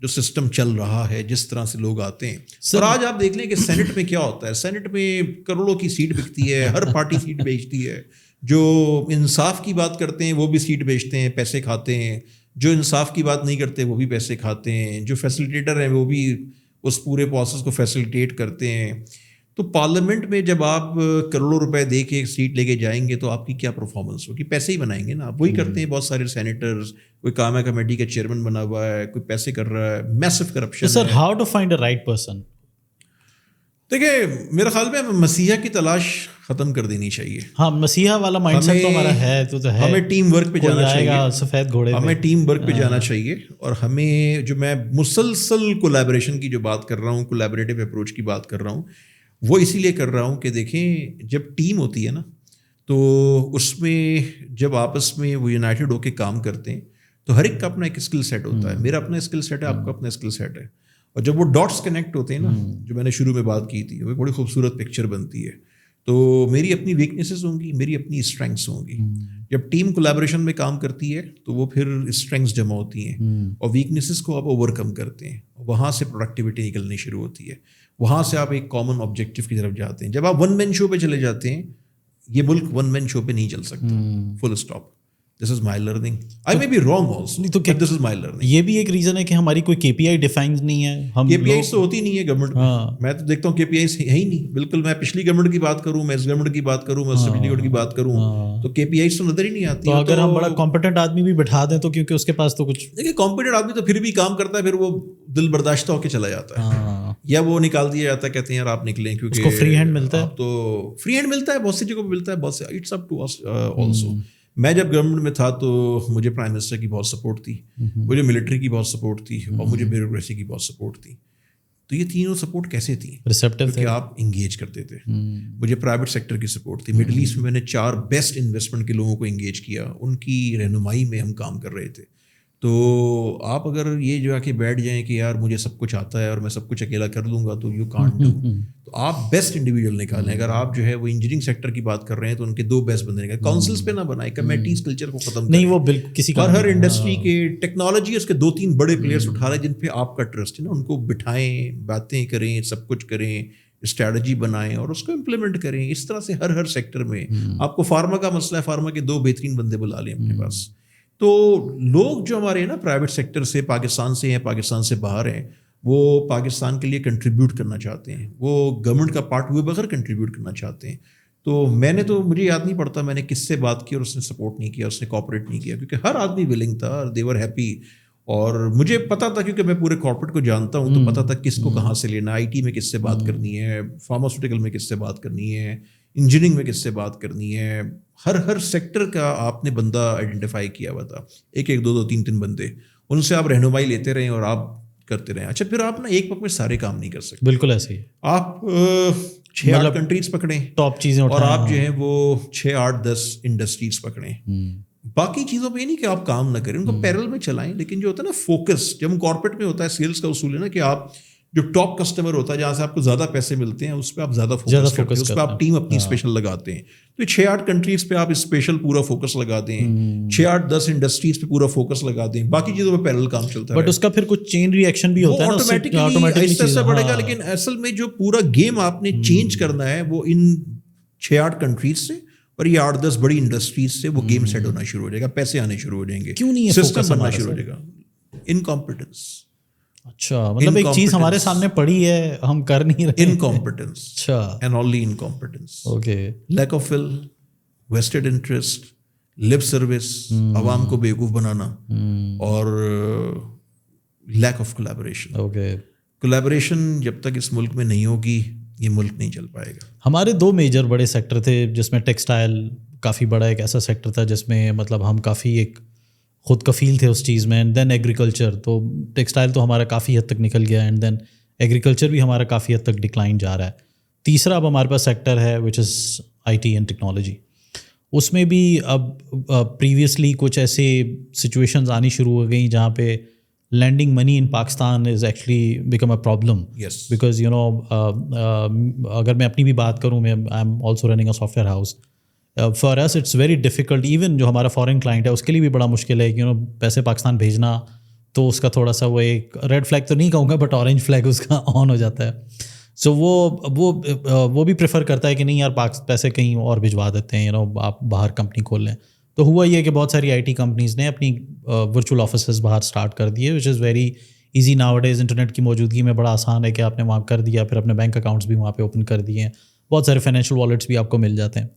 جو سسٹم چل رہا ہے, جس طرح سے لوگ آتے ہیں. اور آج آپ دیکھ لیں کہ سینٹ میں کیا ہوتا ہے, سینٹ میں کروڑوں کی سیٹ بکتی ہے, ہر پارٹی سیٹ بیچتی ہے. جو انصاف کی بات کرتے ہیں وہ بھی سیٹ بیچتے ہیں, پیسے کھاتے ہیں. جو انصاف کی بات نہیں کرتے وہ بھی پیسے کھاتے ہیں. جو فیسیلیٹیٹر ہیں وہ بھی اس پورے پروسیس کو فیسیلیٹیٹ کرتے ہیں. تو پارلیمنٹ میں جب آپ کروڑوں روپے دے کے ایک سیٹ لے کے جائیں گے تو آپ کی کیا پرفارمنس ہوگی؟ پیسے ہی بنائیں گے نا آپ. وہی کرتے ہیں بہت سارے سینیٹرز, کوئی کامہ کمیٹی کا چیئرمین بنا ہوا ہے, کوئی پیسے کر رہا ہے, massive corruption. Sir how to find a right person? دیکھیں میرے خیال میں مسیحا کی تلاش ختم کر دینی چاہیے. ہاں, مسیحا والا مائنڈ سیٹ تو ہمارا ہے, تو ہے. ہمیں ٹیم ورک پہ جانا چاہیے, سفید گھوڑے, ہمیں ٹیم ورک پہ جانا چاہیے. اور ہمیں جو میں مسلسل کولیبریشن کی جو بات کر رہا ہوں, کولیبریٹو اپروچ کی بات کر رہا ہوں, وہ اسی لیے کر رہا ہوں کہ دیکھیں جب ٹیم ہوتی ہے نا تو اس میں جب آپس میں وہ یونائٹڈ ہو کے کام کرتے ہیں تو ہر ایک کا اپنا ایک اسکل سیٹ ہوتا ہے. میرا اپنا اسکل سیٹ ہے, آپ کا اپنا اسکل سیٹ ہے. اور جب وہ ڈاٹس کنیکٹ ہوتے ہیں نا, جو میں نے شروع میں بات کی تھی, وہ بڑی خوبصورت پکچر بنتی ہے. تو میری اپنی ویکنیسز ہوں گی, میری اپنی اسٹرینگس ہوں گی. جب ٹیم کولیبریشن میں کام کرتی ہے تو وہ پھر اسٹرینگس جمع ہوتی ہیں اور ویکنیسز کو آپ اوور کم کرتے ہیں. وہاں سے پروڈکٹیوٹی نکلنی شروع ہوتی ہے, وہاں سے آپ ایک کامن آبجیکٹیو کی طرف جاتے ہیں. جب آپ ون مین شو پہ چلے جاتے ہیں, یہ ملک ون مین شو پہ نہیں چل سکتا. Full stop. This is my learning. I may be wrong also, but this is my learning. یہ بھی ایک ریزن ہے کہ ہماری کوئی کے پی آئی ڈیفائنڈ نہیں ہے. ہم کے پی آئی تو ہوتی نہیں ہے گورنمنٹ میں. میں تو دیکھتا ہوں کے پی آئی ہے ہی نہیں بالکل. میں پچھلی گورنمنٹ کی بات کروں, میں اس گورنمنٹ کی بات کروں, میں سپریم کورٹ کی بات کروں, تو کے پی آئی تو نظر ہی نہیں آتی. تو اگر ہم بڑا کمپیٹنٹ آدمی بھی بٹھا دیں تو کیونکہ اس کے پاس تو کچھ, دیکھیے کمپیٹنٹ آدمی تو پھر بھی کام کرتا ہے, پھر وہ دل برداشتہ ہو کے چلا جاتا ہے, یا وہ نکال دیا جاتا ہے, کہتے ہیں یار آپ نکلیں کیونکہ اس کو فری ہینڈ ملتا ہے. تو فری ہینڈ ملتا ہے, بہت سی جگہوں پہ ملتا ہے, بہت سے. It's up to us also. میں جب گورنمنٹ میں تھا تو مجھے پرائم منسٹر کی بہت سپورٹ تھی, مجھے ملٹری کی بہت سپورٹ تھی, اور مجھے بیوروکریسی کی بہت سپورٹ تھی. تو یہ تینوں سپورٹ کیسے تھی؟ ریسیپٹیو تھے, کہ آپ انگیج کرتے تھے. مجھے پرائیویٹ سیکٹر کی سپورٹ تھی. مڈل ایسٹ میں میں نے 4 بیسٹ انویسٹمنٹ کے لوگوں کو انگیج کیا, ان کی رہنمائی میں ہم کام کر رہے تھے. تو آپ اگر یہ جو ہے کہ بیٹھ جائیں کہ یار مجھے سب کچھ آتا ہے اور میں سب کچھ اکیلا کر لوں گا, تو یو کانٹ ڈو. تو آپ بیسٹ انڈیویجول نکالیں. اگر آپ جو ہے وہ انجینئرنگ سیکٹر کی بات کر رہے ہیں تو ان کے 2 بیسٹ بندے نکالیں. کاؤنسلس پہ نہ بنائیں, کمیٹیز کلچر کو ختم نہیں, وہ بالکل کسی کا. اور ہر انڈسٹری کے ٹیکنالوجی اس کے 2-3 بڑے پلیئرس اٹھا لیں جن پہ آپ کا ٹرسٹ ہے نا, ان کو بٹھائیں, باتیں کریں, سب کچھ کریں, اسٹریٹجی بنائیں اور اس کو امپلیمنٹ کریں. اس طرح سے ہر سیکٹر میں. آپ کو فارما کا مسئلہ ہے, فارما کے 2 بہترین بندے بلا لیں اپنے پاس. تو لوگ جو ہمارے ہیں نا پرائیویٹ سیکٹر سے, پاکستان سے ہیں, پاکستان سے باہر ہیں, وہ پاکستان کے لیے کنٹریبیوٹ کرنا چاہتے ہیں, وہ گورنمنٹ کا پارٹ ہوئے بغیر کنٹریبیوٹ کرنا چاہتے ہیں. تو میں نے تو, مجھے یاد نہیں پڑتا میں نے کس سے بات کی اور اس نے سپورٹ نہیں کیا, اس نے کوآپریٹ نہیں کیا, کیونکہ ہر آدمی ولنگ تھا, دے ور ہیپی. اور مجھے پتا تھا کیونکہ میں پورے کارپوریٹ کو جانتا ہوں, تو پتا تھا کس کو کہاں سے لینا, آئی ٹی میں کس سے بات کرنی ہے, فارماسیوٹیکل میں کس سے بات کرنی ہے, انجینئرنگ میں کس سے بات کرنی ہے. ہر سیکٹر کا آپ نے بندہ آئیڈینٹیفائی کیا ہوا تھا, 1-1, 2-2, 3-3 بندے, ان سے آپ رہنمائی لیتے رہیں اور آپ کرتے رہیں. اچھا پھر آپ نا ایک وقت میں سارے کام نہیں کر سکتے. بالکل ایسے ہی. آپ 6-8 کنٹریز پکڑیں ٹاپ چیزیں اور آپ جو ہیں وہ 6-8-10 انڈسٹریز پکڑیں. باقی چیزوں پہ یہ نہیں کہ آپ کام نہ کریں, ان کو پیرل میں چلائیں, لیکن جو ہوتا ہے نا فوکس, جب ہم کارپوریٹ میں ہوتا ہے سیلس کا اصول ہے نا کہ آپ جو ٹاپ کسٹمر ہوتا ہے جہاں سے آپ کو زیادہ پیسے ملتے ہیں اس پہ آپ زیادہ فوکس کرتے ہیں, اس پہ آپ ٹیم اپنی اسپیشل لگاتے ہیں. تو 6-8 کنٹریز پہ آپ اسپیشل پورا فوکس لگا دیں, 6-8-10 انڈسٹریز پہ پورا فوکس لگا دیں, باقی چیزوں پہ پیرل کام چلتا ہے. بٹ اس کا پھر کچھ چین ری ایکشن بھی ہوتا ہے نا, آٹومیٹکلی ایسا بڑھے گا. لیکن اصل میں جو پورا گیم آپ نے چینج کرنا ہے وہ ان 6-8 کنٹریز سے اور یہ 8-10 بڑی انڈسٹریز سے وہ گیم سیٹ ہونا شروع ہو جائے گا, پیسے آنے شروع ہو جائیں گے, کیوں نہیں سسٹم بننا شروع ہو جائے گا. انکمپیٹنس. اچھا, مطلب ایک چیز ہمارے سامنے پڑی ہے, ہم کر نہیں رہے. انکمپیٹنس. اچھا, and only incompetence. Okay. Lack of will, vested interest, lip service, عوام کو بیوقوف بنانا, اور lack of collaboration. Okay. Collaboration جب تک اس ملک میں نہیں ہوگی یہ ملک نہیں چل پائے گا. ہمارے 2 میجر بڑے سیکٹر تھے جس میں ٹیکسٹائل کافی بڑا ایک ایسا سیکٹر تھا جس میں مطلب ہم کافی ایک خود کفیل تھے اس چیز میں, اینڈ دین ایگریکلچر. تو ٹیکسٹائل تو ہمارا کافی حد تک نکل گیا, اینڈ دین ایگریکلچر بھی ہمارا کافی حد تک ڈکلائن جا رہا ہے. تیسرا اب ہمارے پاس سیکٹر ہے وچ از IT اینڈ ٹیکنالوجی. اس میں بھی اب پریویسلی کچھ ایسے سچویشنز آنی شروع ہو گئیں جہاں پہ lending money in Pakistan is actually become a problem. Yes. Because you know اگر میں اپنی بھی بات کروں, میں I'm also running a software house. For us it's very difficult, even جو ہمارا فورن کلائنٹ ہے اس کے لیے بھی بڑا مشکل ہے کہ پیسے پاکستان بھیجنا, تو اس کا تھوڑا سا وہ ایک ریڈ فلیگ تو نہیں کہوں گا بٹ اورنج فلیگ اس کا آن ہو جاتا ہے. سو وہ بھی پریفر کرتا ہے کہ نہیں یار پیسے کہیں اور بھجوا دیتے ہیں, آپ باہر کمپنی کھول لیں. تو ہوا یہ کہ بہت ساری IT کمپنیز نے اپنی ورچوئل آفیسز باہر اسٹارٹ کر دیے, which is very easy nowadays. Internet کی موجودگی میں بڑا آسان ہے کہ آپ نے وہاں کر دیا, پھر اپنے بینک اکاؤنٹس بھی وہاں پہ اوپن کر دیے ہیں, بہت سارے فائنینشیل والیٹس بھی آپ کو مل جاتے ہیں.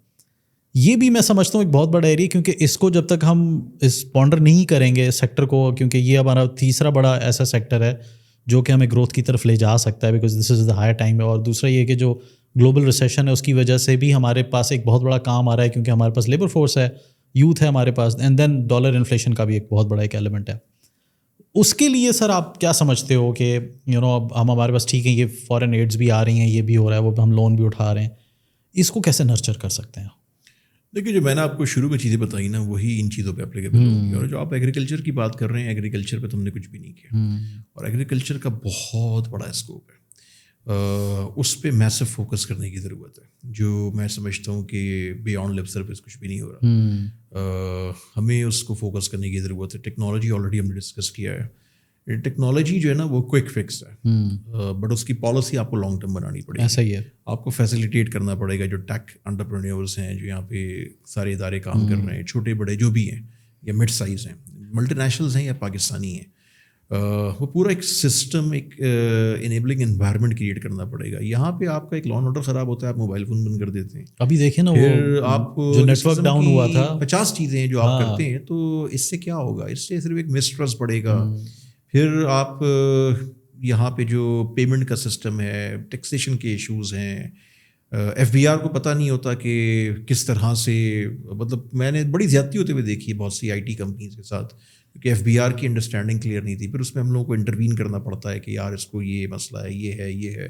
یہ بھی میں سمجھتا ہوں ایک بہت بڑا ایریا, کیونکہ اس کو جب تک ہم اس پونڈر نہیں کریں گے اس سیکٹر کو, کیونکہ یہ ہمارا تیسرا بڑا ایسا سیکٹر ہے جو کہ ہمیں گروتھ کی طرف لے جا سکتا ہے, because this is the higher time. اور دوسرا یہ کہ جو گلوبل ریسیشن ہے اس کی وجہ سے بھی ہمارے پاس ایک بہت بڑا کام آ رہا ہے, کیونکہ ہمارے پاس لیبر فورس ہے, یوتھ ہے ہمارے پاس, اینڈ دین ڈالر انفلیشن کا بھی ایک بہت بڑا ایک ایلیمنٹ ہے. اس کے لیے سر آپ کیا سمجھتے ہو کہ اب ہم ہمارے پاس ٹھیک ہے یہ فارن ایڈز بھی آ رہی ہیں, یہ بھی ہو رہا ہے, وہ ہم لون بھی اٹھا رہے ہیں, اس کو کیسے نرچر کر سکتے ہیں؟ دیکھیے, جو میں نے آپ کو شروع میں چیزیں بتائی نا وہی ان چیزوں پہ اپلیکیبل ہوگی. اور جو آپ ایگریکلچر کی بات کر رہے ہیں, ایگریکلچر پہ تو ہم نے کچھ بھی نہیں کیا, اور ایگریکلچر کا بہت بڑا اسکوپ ہے, اس پہ میسو فوکس کرنے کی ضرورت ہے. جو میں سمجھتا ہوں کہ بیانڈ لپ سروس کچھ بھی نہیں ہو رہا, ہمیں اس کو فوکس کرنے کی ضرورت ہے. ٹیکنالوجی آلریڈی ہم نے ڈسکس کیا ہے. ٹیکنالوجی جو ہے نا وہ کوئک فکس ہے, بٹ اس کی پالیسی آپ کو لانگ ٹرم بنانی پڑے گی. ایسا ہی ہے, آپ کو فیسیلیٹیٹ کرنا پڑے گا. جو ٹیک انٹرپرینیورس ہیں, جو یہاں پہ سارے ادارے کام کر رہے ہیں, چھوٹے بڑے جو بھی ہیں یا مڈ سائز ہیں, ملٹی نیشنلز ہیں یا پاکستانی ہیں, وہ پورا ایک سسٹم, ایک انیبلنگ انوائرمنٹ کریٹ کرنا پڑے گا. یہاں پہ آپ کا ایک لان آرڈر خراب ہوتا ہے, آپ موبائل فون بند کر دیتے ہیں. ابھی دیکھیں نا, پھر آپ جو نیٹ ورک ڈاؤن ہوا تھا, 50 چیزیں ہیں جو آپ کرتے ہیں, تو اس سے کیا ہوگا؟ اس سے صرف ایک مسٹرسٹ پڑے گا. پھر آپ یہاں پہ جو پیمنٹ کا سسٹم ہے, ٹیکسیشن کے ایشوز ہیں, FBR کو پتہ نہیں ہوتا کہ کس طرح سے, مطلب میں نے بڑی زیادتی ہوتے ہوئے دیکھی ہے بہت سی IT کمپنیز کے ساتھ, کیونکہ FBR کی انڈرسٹینڈنگ کلیئر نہیں تھی. پھر اس میں ہم لوگوں کو انٹروین کرنا پڑتا ہے کہ یار اس کو یہ مسئلہ ہے, یہ ہے.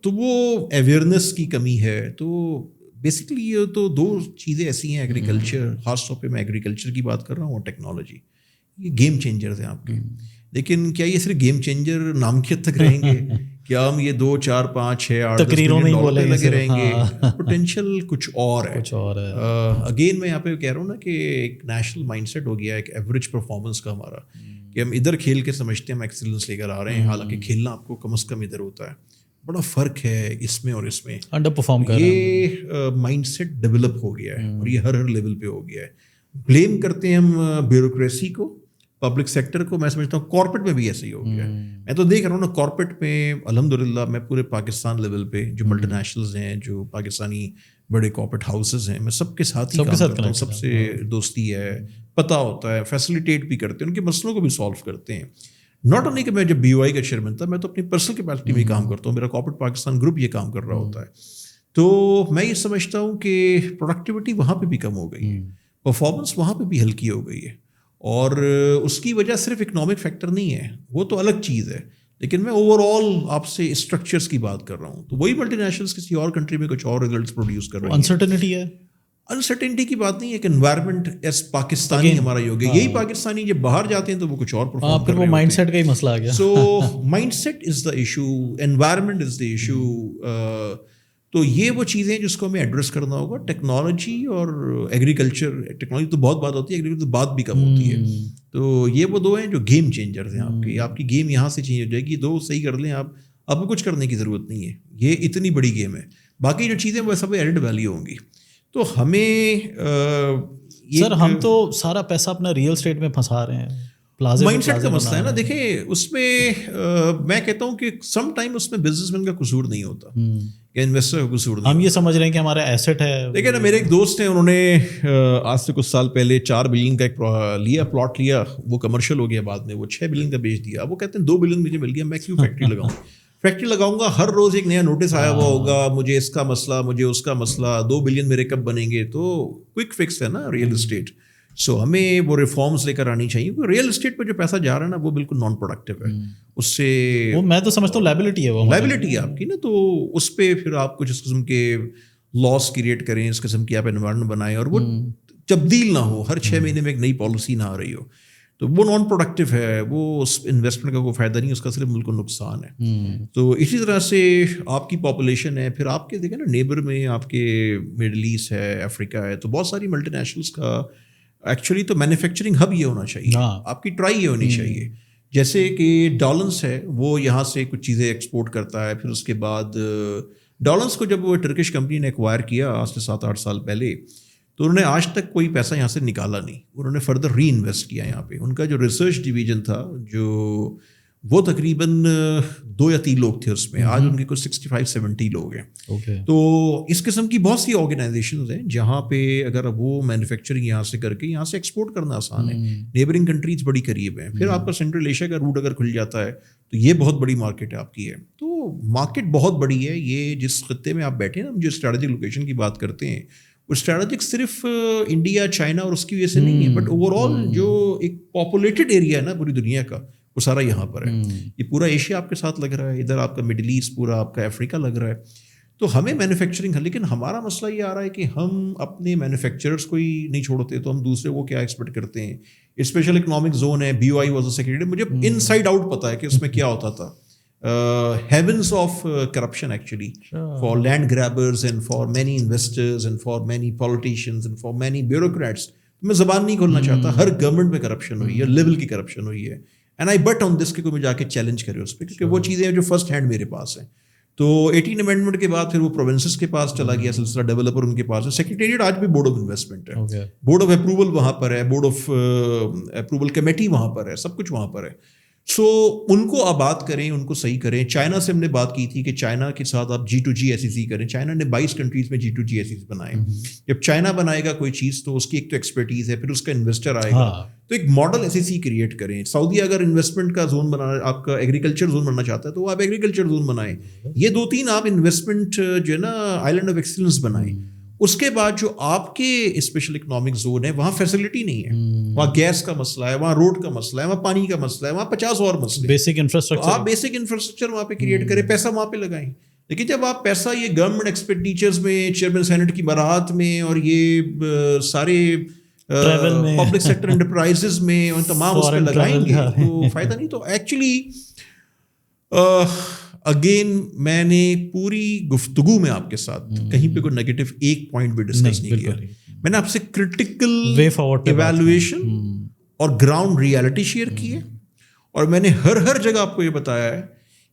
تو وہ اویئرنیس کی کمی ہے. تو بیسکلی یہ تو 2 چیزیں ایسی ہیں ایگریکلچر, خاص طور پہ میں ایگریکلچر کی بات کر رہا ہوں, اور ٹیکنالوجی, یہ گیم چینجرز ہیں آپ کے. لیکن کیا یہ صرف گیم چینجر نام کی حد تک رہیں گے؟ کیا ہم یہ 2, 4, 5, 6, 8 تقریروں میں ہی لگے رہیں گے؟ پوٹینشیل کچھ اور ہے. اگین میں یہاں پہ کہہ رہا ہوں نا کہ ایک نیشنل مائنڈ سیٹ ہو گیا ہے, ایک ایوریج پرفارمنس کا ہمارا, کہ ہم ادھر کھیل کے سمجھتے ہیں ہم ایکسیلنس لے کر آ رہے ہیں, حالانکہ کھیلنا آپ کو کم از کم ادھر ہوتا ہے. بڑا فرق ہے اس میں اور اس میں, انڈر پرفارم کر رہے ہیں. یہ مائنڈ سیٹ ڈیولپ ہو گیا ہے, اور یہ ہر لیول پہ ہو گیا ہے. بلیم کرتے ہیں ہم بیوروکریسی کو, پبلک سیکٹر کو. میں سمجھتا ہوں کارپوریٹ میں بھی ایسے ہی ہو گیا ہے. میں تو دیکھ رہا ہوں نا کارپوریٹ میں الحمدللہ, میں پورے پاکستان لیول پہ جو ملٹی نیشنلز ہیں, جو پاکستانی بڑے کارپوریٹ ہاؤسز ہیں, میں سب کے ساتھ ہی کام کرتا ہوں, سب سے دوستی ہے, پتہ ہوتا ہے, فیسیلیٹیٹ بھی کرتے ہیں, ان کے مسئلوں کو بھی سالو کرتے ہیں. ناٹ اونلی کہ میں جب BOI کا چیئرمین تھا, میں تو اپنی پرسنل کیپیسٹی میں کام کرتا ہوں, میرا کارپوریٹ پاکستان گروپ یہ کام کر رہا ہوتا ہے. تو میں یہ سمجھتا ہوں کہ پروڈکٹیوٹی وہاں پہ بھی کم ہو گئی ہے, پرفارمنس وہاں پہ بھی ہلکی ہو گئی ہے. اور اس کی وجہ صرف اکنامک فیکٹر نہیں ہے, وہ تو الگ چیز ہے, لیکن میں اوور آل آپ سے اسٹرکچرس کی بات کر رہا ہوں. تو وہی ملٹی نیشنلس کسی اور کنٹری میں کچھ اور ریزلٹس پروڈیوس کر رہے ہیں. انسرٹنٹی ہے, انسرٹینٹی کی بات نہیں ہے کہ انوائرمنٹ ایز پاکستانی ہمارا یہ ہو گیا. یہی پاکستانی جب باہر جاتے ہیں تو وہ کچھ اور پرفارم کر رہے ہیں. مائنڈ سیٹ کا ہی مسئلہ آ گیا. So mindset is the issue, environment is the issue. تو یہ وہ چیزیں جس کو ہمیں ایڈریس کرنا ہوگا. ٹیکنالوجی اور ایگریکلچر, ٹیکنالوجی تو بہت بات ہوتی ہے, ایگریکلچر تو بات بھی کم ہوتی ہے. تو یہ وہ دو ہیں جو گیم چینجرز ہیں آپ کی گیم یہاں سے چینج ہو جائے گی. دو صحیح کر لیں آپ کو کچھ کرنے کی ضرورت نہیں ہے. یہ اتنی بڑی گیم ہے. باقی جو چیزیں وہ سب ایڈڈ ویلیو ہوں گی. تو ہمیں سر ہم تو سارا پیسہ اپنا ریئل اسٹیٹ میں پھنسا رہے ہیں. مائنڈ سیٹ کا مسئلہ ہے نا. دیکھیں اس میں میں کہتا ہوں کہ سم ٹائم اس میں بزنس مین کا قصور نہیں ہوتا یا انویسٹر کا قصور نہیں. ہم یہ سمجھ رہے ہیں کہ ہمارا ایسٹ ہے. دیکھیں نا, میرے ایک دوست ہیں, انہوں نے آج سے کچھ سال پہلے 4 بلین کا ایک پلاٹ لیا. وہ کمرشل ہو گیا, بعد میں وہ 6 بلین کا بیچ دیا. وہ کہتے ہیں 2 بلین مجھے مل گیا, میں کیوں فیکٹری لگاؤں گا. ہر روز ایک نیا نوٹس آیا ہوا ہوگا, مجھے اس کا مسئلہ, مجھے اس کا مسئلہ. 2 بلین میرے کب بنیں گے؟ تو کوئک فکس ہے نا ریئل اسٹیٹ. سو ہمیں وہ ریفارمس لے کر آنی چاہیے. ریئل اسٹیٹ پہ جو پیسہ جا رہا ہے نا وہ بالکل نان پروڈکٹیو ہے. اس سے میں تو سمجھتا ہوں لائبلٹی ہے, وہ لائبلٹی ہے آپ کی نا. تو اس پہ پھر آپ کچھ اس قسم کے لاس کریٹ کریں, اس قسم کی آپ انوائرمنٹ بنائیں, اور وہ تبدیل نہ ہو. ہر 6 مہینے میں ایک نئی پالیسی نہ آ رہی ہو, تو وہ نان پروڈکٹیو ہے. وہ اس انویسٹمنٹ کا کوئی فائدہ نہیں, اس کا صرف ملک کو نقصان ہے. تو اسی طرح سے آپ کی پاپولیشن ہے, پھر آپ کے دیکھیں نا نیبر میں آپ کے مڈل ایسٹ ہے, افریقہ ہے, تو بہت ساری ملٹی نیشنلس کا ایکچولی تو مینوفیکچرنگ ہب یہ ہونا چاہیے. آپ کی ٹرائی یہ ہونی چاہیے. جیسے کہ ڈالنس ہے, وہ یہاں سے کچھ چیزیں ایکسپورٹ کرتا ہے. پھر اس کے بعد ڈالنس کو جب وہ ٹرکش کمپنی نے ایکوائر کیا آج سے 7-8 سال پہلے, تو انہوں نے آج تک کوئی پیسہ یہاں سے نکالا نہیں. انہوں نے فردر ری انویسٹ کیا یہاں پہ. ان کا جو ریسرچ ڈویژن تھا جو وہ تقریباً 2 یا 3 لوگ تھے اس میں, آج ان کے کچھ 65-70 لوگ ہیں. تو اس قسم کی بہت سی آرگنائزیشنز ہیں جہاں پہ اگر وہ مینوفیکچرنگ یہاں سے کر کے یہاں سے ایکسپورٹ کرنا آسان ہے. نیبرنگ کنٹریز بڑی قریب ہیں. پھر آپ کا سینٹرل ایشیا کا روٹ اگر کھل جاتا ہے تو یہ بہت بڑی مارکیٹ ہے آپ کی ہے. تو مارکیٹ بہت بڑی ہے. یہ جس خطے میں آپ بیٹھے ہیں نا, جو اسٹریٹجک لوکیشن کی بات کرتے ہیں, وہ اسٹریٹجک صرف انڈیا, چائنا اور اس کی وجہ سے نہیں ہے, بٹ اوور آل جو ایک پاپولیٹڈ ایریا ہے نا پوری دنیا کا, وہ سارا یہاں پر ہے. یہ پورا ایشیا آپ کے ساتھ لگ رہا ہے, ادھر آپ کا مڈل ایسٹ, پورا آپ کا افریقہ لگ رہا ہے. تو ہمیں مینوفیکچرنگ ہے, لیکن ہمارا مسئلہ یہ آ رہا ہے کہ ہم اپنے مینوفیکچررس کو ہی نہیں چھوڑتے, تو ہم دوسرے کو کیا ایکسپیکٹ کرتے ہیں. اسپیشل اکنامک زون ہے, BOI واز اے سیکریٹری, مجھے ان سائڈ آؤٹ پتا ہے کہ اس میں کیا ہوتا تھا. heavens of corruption actually for land grabbers and for many investors and for many politicians and for many bureaucrats. میں زبان نہیں کھولنا چاہتا, ہر گورنمنٹ میں کرپشن ہوئی ہے, لیول کی کرپشن ہوئی ہے. اینڈ آئی بٹ آن دس کہ کوئی جا کے چیلنج کرے اس پہ, کیونکہ وہ چیزیں جو فرسٹ ہینڈ میرے پاس ہیں. تو 18 امینڈمنٹ کے بعد پھر وہ پروونسز کے پاس چلا گیا سلسلہ, ڈیولپر ان کے پاس ہے. سیکریٹریٹ آج بھی بورڈ آف انویسٹمنٹ ہے, بورڈ آف اپروول وہاں پر ہے, بورڈ آف اپروول کمیٹی وہاں پر ہے, سب کچھ وہاں پر ہے. سو ان کو آباد کریں, ان کو صحیح کریں. چائنا سے ہم نے بات کی تھی کہ چائنا کے ساتھ آپ G2G SEC کریں. چائنا نے 22 کنٹریز میں G2G SEC بنائے. جب چائنا بنائے گا کوئی چیز تو اس کی ایک تو ایکسپرٹیز ہے, پھر اس کا انویسٹر آئے گا, تو ایک ماڈل SEC کریٹ کریں. سعودی اگر انویسٹمنٹ کا زون بنانا, آپ کا ایگریکلچر زون بننا چاہتا ہے تو آپ ایگریکلچر زون بنائیں. یہ 2-3 آپ انویسٹمنٹ جو ہے نا آئیلینڈ آف ایکسیلنس بنائیں. اس کے بعد جو آپ کے اسپیشل اکنامک زون ہے وہاں فیسلٹی نہیں ہے, وہاں گیس کا مسئلہ ہے, وہاں روڈ کا مسئلہ ہے, وہاں پانی کا مسئلہ ہے, وہاں 50 اور مسئلے. بیسک انفراسٹرکچر, آپ بیسک انفراسٹرکچر وہاں پہ کریٹ کریں, پیسہ وہاں پہ لگائیں. لیکن جب آپ پیسہ یہ گورنمنٹ ایکسپینڈیچرز میں, چیئرمین سینٹ کی بارات میں, اور یہ سارے پبلک سیکٹر انٹرپرائزز میں اور تمام اس پہ لگائیں گے تو فائدہ نہیں. تو ایکچولی اگین میں نے پوری گفتگو میں آپ کے ساتھ کہیں پہ کوئی نیگیٹو ایک پوائنٹ بھی ڈسکس نہیں کیا. میں نے آپ سے کرٹیکل ایویلویشن اور گراؤنڈ ریالٹی شیئر کی ہے, اور میں نے ہر جگہ آپ کو یہ بتایا ہے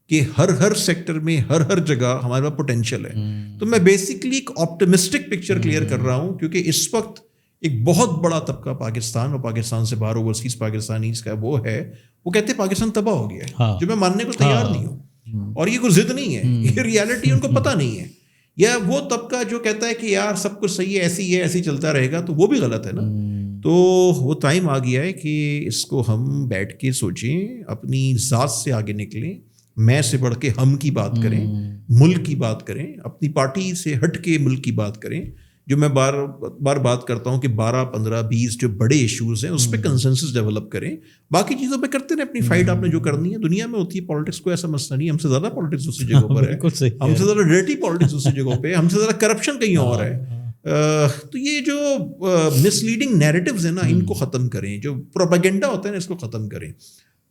کہ ہر سیکٹر میں ہر جگہ ہمارے پاس پوٹینشیل ہے. تو میں بیسکلی ایک آپٹمسٹک پکچر کلیئر کر رہا ہوں, کیونکہ اس وقت ایک بہت بڑا طبقہ پاکستان اور پاکستان سے باہر اوورسیز پاکستانیز کا وہ ہے, وہ کہتے ہیں پاکستان تباہ ہو گیا ہے, جو میں ماننے کو تیار نہیں ہوں. اور یہ کوئی ضد نہیں ہے, یہ ریالٹی ان کو پتہ نہیں ہے. یا وہ طبقہ جو کہتا ہے کہ یار سب کچھ صحیح ہے, ایسی ہے, ایسی چلتا رہے گا, تو وہ بھی غلط ہے نا. تو وہ ٹائم آ گیا ہے کہ اس کو ہم بیٹھ کے سوچیں, اپنی ذات سے آگے نکلیں, میں سے بڑھ کے ہم کی بات کریں, ملک کی بات کریں, اپنی پارٹی سے ہٹ کے ملک کی بات کریں, جو میں بار بار بات کرتا ہوں کہ 12 15 20 جو بڑے ایشوز ہیں اس پہ کنسنسس ڈیولپ کریں, باقی چیزوں پہ کرتے رہیں اپنی فائٹ. آپ نے جو کرنی ہے, دنیا میں ہوتی ہے پالیٹکس, کو ایسا مسئلہ نہیں, ہم سے زیادہ پالیٹکس دوسری جگہوں پر ہے, ہم سے زیادہ ڈرٹی پالیٹکس دوسری جگہوں پہ, ہم سے زیادہ کرپشن کہیں اور ہے. تو یہ جو مس لیڈنگ نیریٹیوز ہیں نا, ان کو ختم کریں. جو پروپیگنڈا ہوتا ہے نا, اس کو ختم کریں.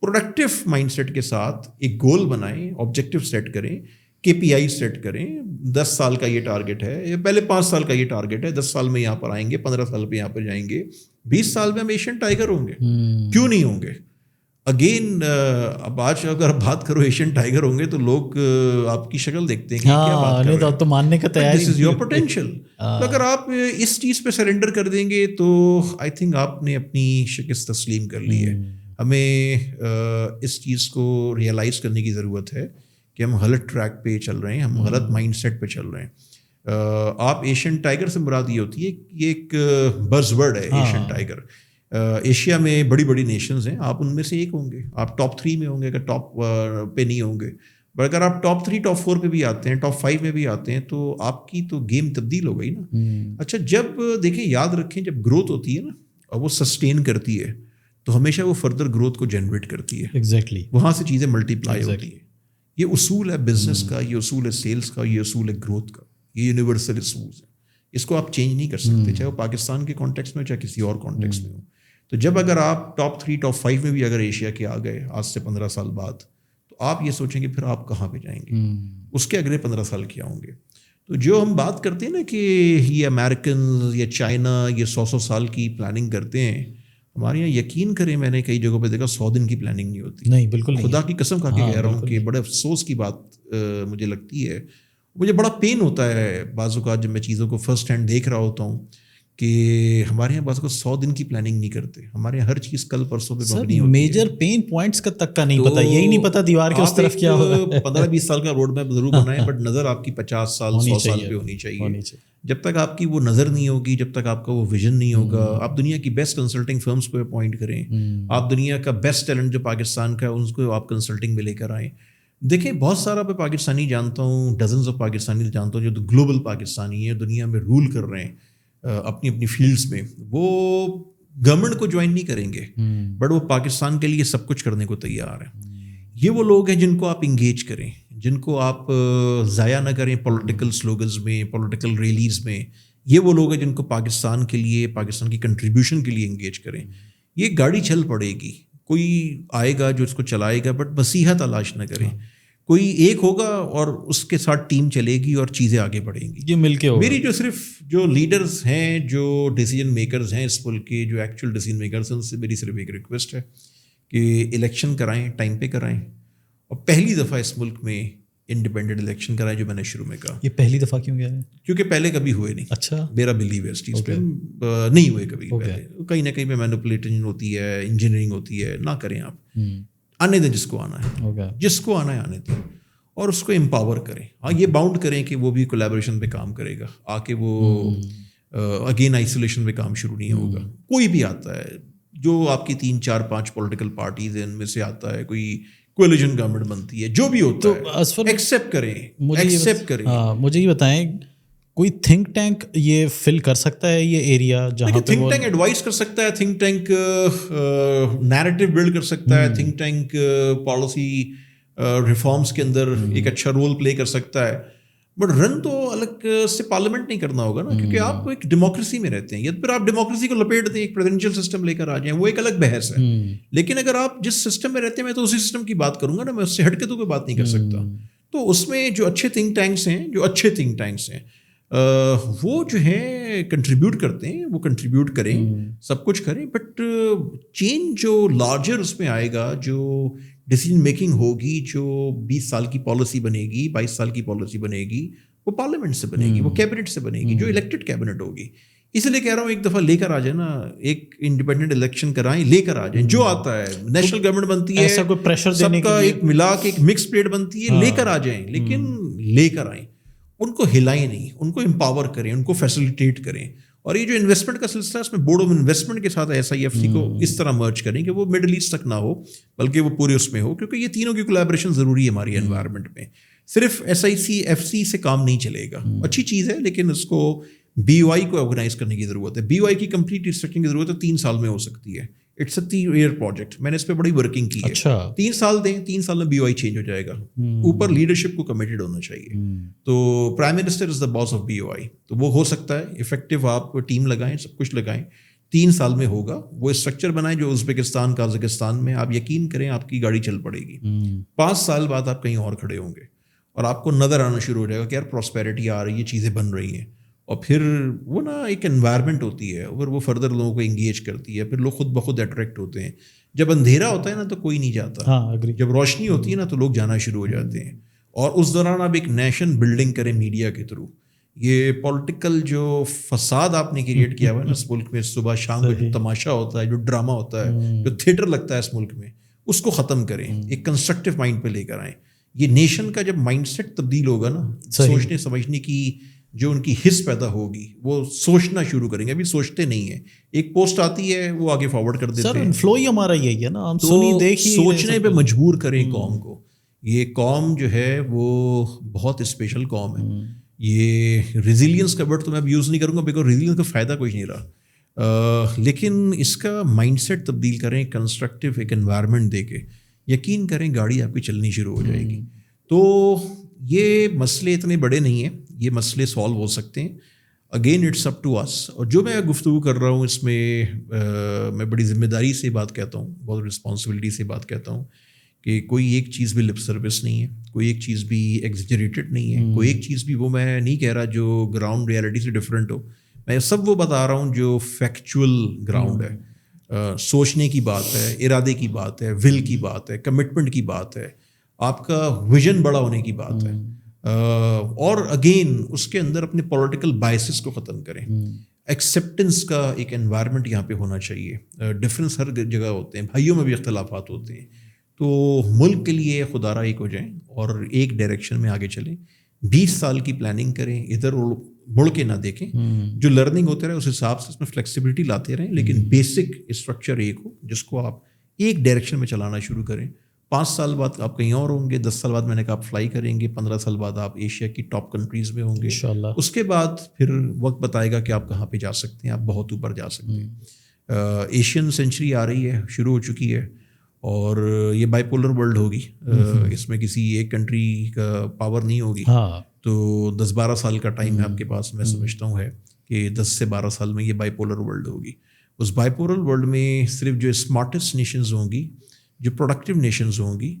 پروڈکٹیو مائنڈ سیٹ کے ساتھ ایک گول بنائیں, آبجیکٹیو سیٹ کریں, KPI سیٹ کریں. 10 سال کا یہ ٹارگیٹ ہے, یا پہلے 5 سال کا یہ ٹارگیٹ ہے, 10 سال میں یہاں پر آئیں گے, 15 سال پہ یہاں پر جائیں گے, 20 سال میں ہم ایشین ٹائیگر ہوں گے. کیوں نہیں ہوں گے؟ اگین اب آج اگر بات کرو ایشین ٹائیگر ہوں گے تو لوگ آپ کی شکل دیکھتے ہیں کہ کیا بات کر رہے ہیں, تو ماننے کا تیار. دس از یور پوٹینشیل. اگر آپ اس چیز پہ سرنڈر کر دیں گے تو آئی تھنک آپ نے اپنی شکست تسلیم کر لی ہے. ہمیں اس چیز کو ریئلائز کرنے کی ضرورت ہے کہ ہم غلط ٹریک پہ چل رہے ہیں, ہم غلط مائنڈ سیٹ پہ چل رہے ہیں. آپ ایشین ٹائیگر سے مراد یہ ہوتی ہے, یہ ایک بز ورڈ ہے ایشین ٹائیگر. ایشیا میں بڑی بڑی نیشنز ہیں, آپ ان میں سے ایک ہوں گے, آپ ٹاپ 3 میں ہوں گے, اگر ٹاپ پہ نہیں ہوں گے. بٹ اگر آپ ٹاپ 3 ٹاپ 4 پہ بھی آتے ہیں, ٹاپ 5 میں بھی آتے ہیں, تو آپ کی تو گیم تبدیل ہو گئی نا. اچھا, جب دیکھیں, یاد رکھیں, جب گروتھ ہوتی ہے نا اور وہ سسٹین کرتی ہے تو ہمیشہ وہ فردر گروتھ کو جنریٹ کرتی ہے. ایگزیکٹلی, وہاں سے چیزیں ملٹی پلائی ہوتی ہے. یہ اصول ہے بزنس کا, یہ اصول ہے سیلس کا, یہ اصول ہے گروتھ کا, یہ یونیورسل اصولز ہیں. اس کو آپ چینج نہیں کر سکتے, چاہے وہ پاکستان کے کانٹیکس میں ہو, چاہے کسی اور کانٹیکس میں ہو. تو جب اگر آپ ٹاپ 3 ٹاپ 5 میں بھی اگر ایشیا کے آ گئے آج سے 15 سال بعد, تو آپ یہ سوچیں گے پھر آپ کہاں پہ جائیں گے, اس کے اگلے 15 سال کیا ہوں گے. تو جو ہم بات کرتے ہیں نا کہ یہ امریکنز یا چائنا یہ 100 سال کی پلاننگ کرتے ہیں, ہمارے یہاں یقین کریں, میں نے کئی جگہوں پہ دیکھا 100 دن کی پلاننگ نہیں ہوتی. نہیں, بالکل نہیں. خدا کی قسم کھا کے کہہ رہا ہوں کہ بڑے افسوس کی بات مجھے لگتی ہے. مجھے بڑا پین ہوتا ہے بعض اوقات جب میں چیزوں کو فرسٹ ہینڈ دیکھ رہا ہوتا ہوں کہ ہمارے یہاں بعض اوقات 100 دن کی پلاننگ نہیں کرتے. ہمارے یہاں ہر چیز کل پرسوں پہ مبنی ہوتی ہے. میجر پین پوائنٹس کا تک کا نہیں پتا, یہی نہیں پتا دیوار کے اس طرف کیا ہو رہا ہے. 15-20 سال کا روڈ میپ ضرور بنائیں, بٹ نظر آپ کی 50 سال 100 سال پہ ہونی چاہیے. جب تک آپ کی وہ نظر نہیں ہوگی, جب تک آپ کا وہ ویژن نہیں ہوگا, آپ دنیا کی بیسٹ کنسلٹنگ فرمز کو اپوائنٹ کریں, آپ دنیا کا بیسٹ ٹیلنٹ جو پاکستان کا ہے ان کو آپ کنسلٹنگ میں لے کر آئیں. دیکھیں, بہت سارا میں پاکستانی جانتا ہوں, ڈزنز آف پاکستانی جانتا ہوں جو گلوبل پاکستانی ہیں, دنیا میں رول کر رہے ہیں اپنی اپنی فیلڈس میں. وہ گورنمنٹ کو جوائن نہیں کریں گے, بٹ وہ پاکستان کے لیے سب کچھ کرنے کو تیار ہیں. یہ وہ لوگ ہیں جن کو آپ انگیج کریں, جن کو آپ ضائع نہ کریں پولیٹیکل سلوگنز میں, پولیٹیکل ریلیز میں. یہ وہ لوگ ہیں جن کو پاکستان کے لیے, پاکستان کی کنٹریبیوشن کے لیے انگیج کریں. یہ گاڑی چل پڑے گی, کوئی آئے گا جو اس کو چلائے گا, بٹ مسیحا تلاش نہ کریں. کوئی ایک ہوگا اور اس کے ساتھ ٹیم چلے گی اور چیزیں آگے بڑھیں گی. یہ مل کے ہوگا. میری جو صرف جو لیڈرز ہیں, جو ڈیسیجن میکرز ہیں اس ملک کے, جو ایکچوئل ڈیسیجن میکرز ہیں, ان سے میری صرف ایک ریکویسٹ ہے کہ الیکشن کرائیں, ٹائم پہ کرائیں, اور پہلی دفعہ اس ملک میں انڈیپینڈنٹ الیکشن کرائیں, جو میں نے شروع میں کہا. یہ پہلی دفعہ کیوں گیا ہے؟ کیونکہ پہلے کبھی ہوئے نہیں. اچھا, میرا بلیو ہے اس چیز پہ, نہیں ہوئے کبھی پہلے. کہیں نہ کہیں پہ مینوپولیٹنگ ہوتی ہے, انجینئرنگ ہوتی ہے. نہ کریں آپ, آنے دیں جس کو آنا ہے, جس کو آنا ہے آنے دیں, اور اس کو امپاور کریں. ہاں, یہ باؤنڈ کریں کہ وہ بھی کولیبریشن پہ کام کرے گا, آ کے وہ اگین آئسولیشن پہ کام شروع نہیں ہوگا. کوئی بھی آتا ہے جو آپ کی 3-4-5 پولیٹیکل پارٹیز ہیں, ان میں سے آتا ہے, کوئی کولیجن گورنمنٹ بنتی ہے, جو بھی ہوتا ہے ایکسیپٹ کریں, ایکسیپٹ کریں. مجھے یہ بتائیں, کوئی تھنک ٹینک یہ فل کر سکتا ہے یہ ایریا جہاں پہ تھنک ٹینک ایڈوائز کر سکتا ہے, تھنک ٹینک نیریٹو بلڈ کر سکتا ہے, تھنک ٹینک پالیسی ریفارمس کے اندر ایک اچھا رول پلے کر سکتا ہے, بٹ رن تو الگ سے پارلیمنٹ نہیں کرنا ہوگا نا, کیونکہ آپ ایک ڈیموکریسی میں رہتے ہیں. یا پھر آپ ڈیموکریسی کو لپیٹ دیں, ایک پریزیڈنشیل سسٹم لے کر آ جائیں, وہ ایک الگ بحث ہے. لیکن اگر آپ جس سسٹم میں رہتے ہیں, میں تو اسی سسٹم کی بات کروں گا نا, میں اس سے ہٹ کے تو کوئی بات نہیں کر سکتا. تو اس میں جو اچھے تھنک ٹینکس ہیں, جو اچھے تھنک ٹینکس ہیں, وہ جو ہے کنٹریبیوٹ کرتے ہیں, وہ کنٹریبیوٹ کریں, سب کچھ کریں, بٹ چینج جو لارجر اس میں آئے گا, جو ڈیسیجن میکنگ ہوگی, جو 20 سال کی پالیسی بنے گی, 22 سال کی پالیسی بنے گی, وہ پارلیمنٹ سے بنے گی, وہ کیبنٹ سے بنے گی, جو الیکٹڈ کیبنٹ ہوگی. اس لیے کہہ رہا ہوں ایک دفعہ لے کر آ جائیں نا, ایک انڈیپینڈنٹ الیکشن کرائیں, لے کر آ جائیں. جو آتا ہے نیشنل گورنمنٹ بنتی ہے, ایسا کوئی پریشر دینے کا ایک ملا کے ایک مکس پلیٹ بنتی ہے, لے کر آ جائیں, لیکن لے کر آئیں, ان کو ہلائیں نہیں, ان کو امپاور کریں, ان کو فیسیلیٹیٹ کریں. اور یہ جو انویسٹمنٹ کا سلسلہ ہے, اس میں بورڈ آف انویسٹمنٹ کے ساتھ SIFC کو اس طرح مرج کریں کہ وہ مڈل ایسٹ تک نہ ہو, بلکہ وہ پورے اس میں ہو, کیونکہ یہ تینوں کی کولیبریشن ضروری ہے ہماری انوائرمنٹ میں. صرف SIFC سے کام نہیں چلے گا. اچھی چیز ہے, لیکن اس کو BOI کو آرگنائز کرنے کی ضرورت ہے. BOI کی کمپلیٹ ریسٹرکچرنگ کی ضرورت ہے, 3 سال میں ہو سکتی ہے. It's a 3 year project. میں نے اس پہ بڑی ورکنگ کی ہے. اچھا 3 سال دیں, 3 سال میں BOI چینج ہو جائے گا. اوپر لیڈرشپ کو کمیٹڈ ہونا چاہیے. تو prime minister is the boss of BOI. تو وہ ہو سکتا ہے افیکٹو, آپ ٹیم لگائیں, سب کچھ لگائیں, 3 سال میں ہوگا. وہ اسٹرکچر بنائیں جو ازبکستان قازقستان میں, آپ یقین کریں آپ کی گاڑی چل پڑے گی. 5 سال بعد آپ کہیں اور کھڑے ہوں گے اور آپ کو نظر آنا شروع ہو جائے گا کہ یار پراسپیرٹی آ رہی ہے, چیزیں بن رہی ہیں. اور پھر وہ نا ایک انوائرمنٹ ہوتی ہے, اور وہ فردر لوگوں کو انگیج کرتی ہے, پھر لوگ خود بخود اٹریکٹ ہوتے ہیں. جب اندھیرا ہوتا ہے نا تو کوئی نہیں جاتا, ہاں جب روشنی ہوتی ہے نا تو لوگ جانا شروع ہو جاتے ہیں. اور اس دوران آپ ایک نیشن بلڈنگ کریں میڈیا کے تھرو. یہ پولیٹیکل جو فساد آپ نے کریٹ کیا ہوا ہے نا اس ملک میں, صبح شام کو جو تماشا ہوتا ہے, جو ڈرامہ ہوتا ہے, جو تھیٹر لگتا ہے اس ملک میں, اس کو ختم کریں, ایک کنسٹرکٹیو مائنڈ پہ لے کر آئیں. یہ نیشن کا جب مائنڈ سیٹ تبدیل ہوگا نا, سوچنے سمجھنے کی جو ان کی حس پیدا ہوگی, وہ سوچنا شروع کریں گے. ابھی سوچتے نہیں ہیں, ایک پوسٹ آتی ہے وہ آگے فارورڈ کر دیتے ہیں. سر فلو ہی ہمارا یہی ہے نا, ہم تو سنی دیکھی سوچنے پہ مجبور کریں قوم کو. یہ قوم جو ہے وہ بہت اسپیشل قوم ہے. یہ ریزیلینس کا ورڈ تو میں اب یوز نہیں کروں گا بیکاز ریزیلینس کا فائدہ کچھ نہیں رہا, لیکن اس کا مائنڈ سیٹ تبدیل کریں, کنسٹرکٹیو ایک انوائرمنٹ دے کے, یقین کریں گاڑی آپ کی چلنی شروع ہو جائے گی. تو یہ مسئلے اتنے بڑے نہیں ہیں, یہ مسئلے سالو ہو سکتے ہیں. اگین اٹس اپ ٹو اس. اور جو میں گفتگو کر رہا ہوں اس میں میں بڑی ذمہ داری سے بات کہتا ہوں, بہت رسپانسبلٹی سے بات کہتا ہوں کہ کوئی ایک چیز بھی لپ سروس نہیں ہے, کوئی ایک چیز بھی ایگزیجریٹڈ نہیں ہے, کوئی ایک چیز بھی وہ میں نہیں کہہ رہا جو گراؤنڈ ریئلٹی سے ڈفرینٹ ہو. میں سب وہ بتا رہا ہوں جو فیکچوئل گراؤنڈ ہے. سوچنے کی بات ہے, ارادے کی بات ہے, ول کی بات ہے, کمٹمنٹ کی بات ہے, آپ کا ویژن بڑا ہونے کی بات ہے. اور اگین اس کے اندر اپنے پولیٹیکل بائسز کو ختم کریں. ایکسیپٹنس کا ایک انوائرمنٹ یہاں پہ ہونا چاہیے. ڈفرینس ہر جگہ ہوتے ہیں, بھائیوں میں بھی اختلافات ہوتے ہیں. تو ملک کے لیے خدا را ایک ہو جائیں اور ایک ڈائریکشن میں آگے چلیں. 20 سال کی پلاننگ کریں, ادھر مڑ کے نہ دیکھیں. جو لرننگ ہوتے رہے اس حساب سے اس میں فلیکسیبلٹی لاتے رہیں, لیکن بیسک اسٹرکچر ایک ہو جس کو آپ ایک ڈائریکشن میں چلانا شروع کریں. 5 سال بعد آپ کہیں اور ہوں گے, 10 سال بعد میں نے کہا آپ فلائی کریں گے, 15 سال بعد آپ ایشیا کی ٹاپ کنٹریز میں ہوں گے انشاءاللہ. اس کے بعد پھر وقت بتائے گا کہ آپ کہاں پہ جا سکتے ہیں, آپ بہت اوپر جا سکتے ہیں. ایشین سینچری آ رہی ہے, شروع ہو چکی ہے, اور یہ بائی پولر ورلڈ ہوگی. اس میں کسی ایک کنٹری کا پاور نہیں ہوگی. تو 10-12 سال کا ٹائم ہے آپ کے پاس, میں سمجھتا ہوں ہے کہ 10 سے 12 سال میں یہ بائی پولر ورلڈ ہوگی. اس بائی پولر ورلڈ میں صرف جو اسمارٹسٹ نیشنز ہوں گی, جو پروڈکٹیو نیشنز ہوں گی,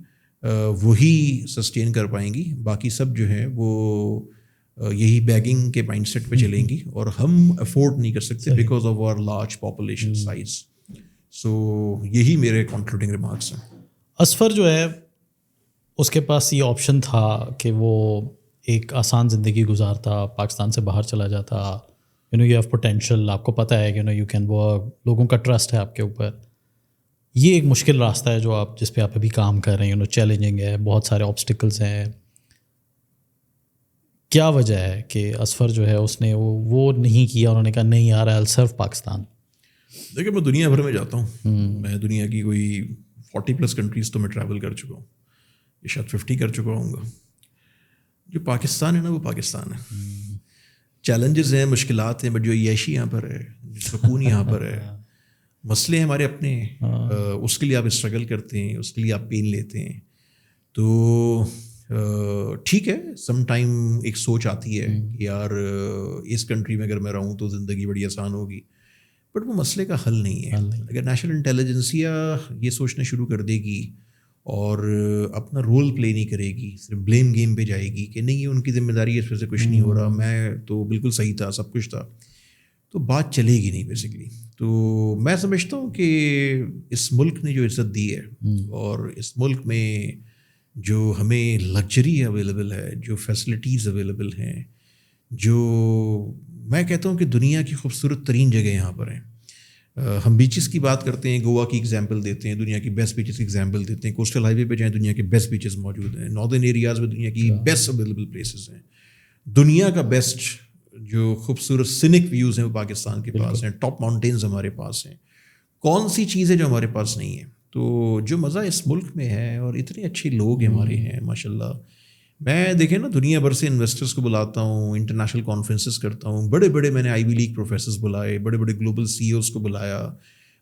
وہی سسٹین کر پائیں گی. باقی سب جو ہیں وہ یہی بیگنگ کے مائنڈ سیٹ پہ چلیں گی, اور ہم افورڈ نہیں کر سکتے because of our large population size. So یہی میرے کنکلوڈنگ ریمارکس ہیں. اصفر جو ہے اس کے پاس یہ آپشن تھا کہ وہ ایک آسان زندگی گزارتا, پاکستان سے باہر چلا جاتا. یو ہیو پوٹینشیل, آپ کو پتہ ہے کہ یو کین ورک, لوگوں کا ٹرسٹ ہے آپ کے اوپر. یہ ایک مشکل راستہ ہے جو آپ جس پہ آپ ابھی کام کر رہے ہیں, چیلنجنگ ہے, بہت سارے آبسٹیکلس ہیں. کیا وجہ ہے کہ اصفر جو ہے اس نے وہ نہیں کیا, انہوں نے کہا نہیں یار آئی سرو پاکستان؟ دیکھیں میں دنیا بھر میں جاتا ہوں, میں دنیا کی کوئی 40+ کنٹریز تو میں ٹریول کر چکا ہوں, یہ شاید 50 کر چکا ہوں گا. جو پاکستان ہے نا وہ پاکستان ہے. چیلنجز ہیں, مشکلات ہیں, بٹ جو عیاشی یہاں پر ہے, سکون یہاں پر ہے, مسئلے ہیں ہمارے اپنے ہیں, اس کے لیے آپ اسٹرگل کرتے ہیں, اس کے لیے آپ پین لیتے ہیں. تو ٹھیک ہے, سم ٹائم ایک سوچ آتی ہے کہ یار اس کنٹری میں اگر میں رہوں تو زندگی بڑی آسان ہوگی, بٹ وہ مسئلے کا حل نہیں ہے. اگر نیشنل انٹیلیجنسیا یہ سوچنا شروع کر دے گی اور اپنا رول پلے نہیں کرے گی, صرف بلیم گیم پہ جائے گی کہ نہیں یہ ان کی ذمہ داری ہے, اس وجہ سے کچھ نہیں ہو رہا, میں تو بالکل صحیح تھا, سب کچھ تھا, تو بات چلے گی نہیں بیسیکلی. تو میں سمجھتا ہوں کہ اس ملک نے جو عزت دی ہے, اور اس ملک میں جو ہمیں لگژری اویلیبل ہے, جو فیسلٹیز اویلیبل ہیں, جو میں کہتا ہوں کہ دنیا کی خوبصورت ترین جگہ یہاں پر ہیں. ہم بیچز کی بات کرتے ہیں, گوا کی ایگزامپل دیتے ہیں, دنیا کی بیسٹ بیچز کی ایگزامپل دیتے ہیں. کوسٹل ہائی وے پہ جائیں دنیا کے بیسٹ بیچز موجود ہیں. ناردرن ایریاز میں دنیا کی بیسٹ اویلیبل پلیسز ہیں. دنیا کا بیسٹ جو خوبصورت سینک ویوز ہیں وہ پاکستان کے پاس ہیں. ٹاپ ماؤنٹینز ہمارے پاس ہیں. کون سی چیز ہے جو ہمارے پاس نہیں ہے؟ تو جو مزہ اس ملک میں ہے, اور اتنے اچھے لوگ ہمارے ہیں ماشاء اللہ, میں دیکھیں نا دنیا بھر سے انویسٹرس کو بلاتا ہوں, انٹرنیشنل کانفرنسز کرتا ہوں, بڑے بڑے میں نے آئی وی لیگ پروفیسرز بلائے, بڑے بڑے گلوبل سی ایوز کو بلایا,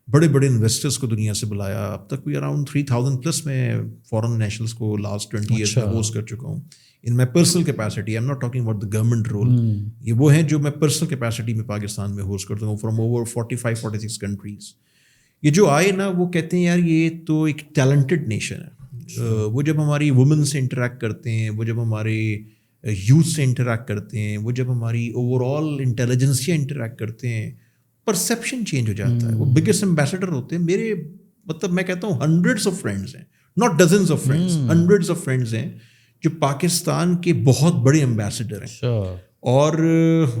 بڑے بڑے انویسٹرس کو دنیا سے بلایا. اب تک کوئی اراؤنڈ 3000+ میں فارن نیشنلس کو لاسٹ 20 ایئرس میں ہوسٹ کر چکا ہوں in my personal capacity. I am not talking about the government role. یہ وہ ہیں جو میں پرسنل کیپیسٹی میں پاکستان میں ہوسٹ کرتا ہوں فرام اوور 45-46 کنٹریز. یہ جو آئے نا وہ کہتے ہیں یار یہ تو ایک ٹیلنٹڈ نیشن ہے. وہ جب ہماری وومن سے انٹریکٹ کرتے ہیں, وہ جب ہمارے یوتھ سے انٹریکٹ کرتے ہیں, وہ جب ہماری اوور آل انٹیلیجنس سے انٹریکٹ کرتے ہیں, پرسیپشن چینج ہو جاتا ہے. وہ بگیسٹ امبیسڈر ہوتے ہیں. میرے مطلب میں کہتا ہوں ہنڈریڈس آف فرینڈس ہیں, not dozens of friends, hundreds of friends ہیں جو پاکستان کے بہت بڑے امبیسڈر ہیں. اور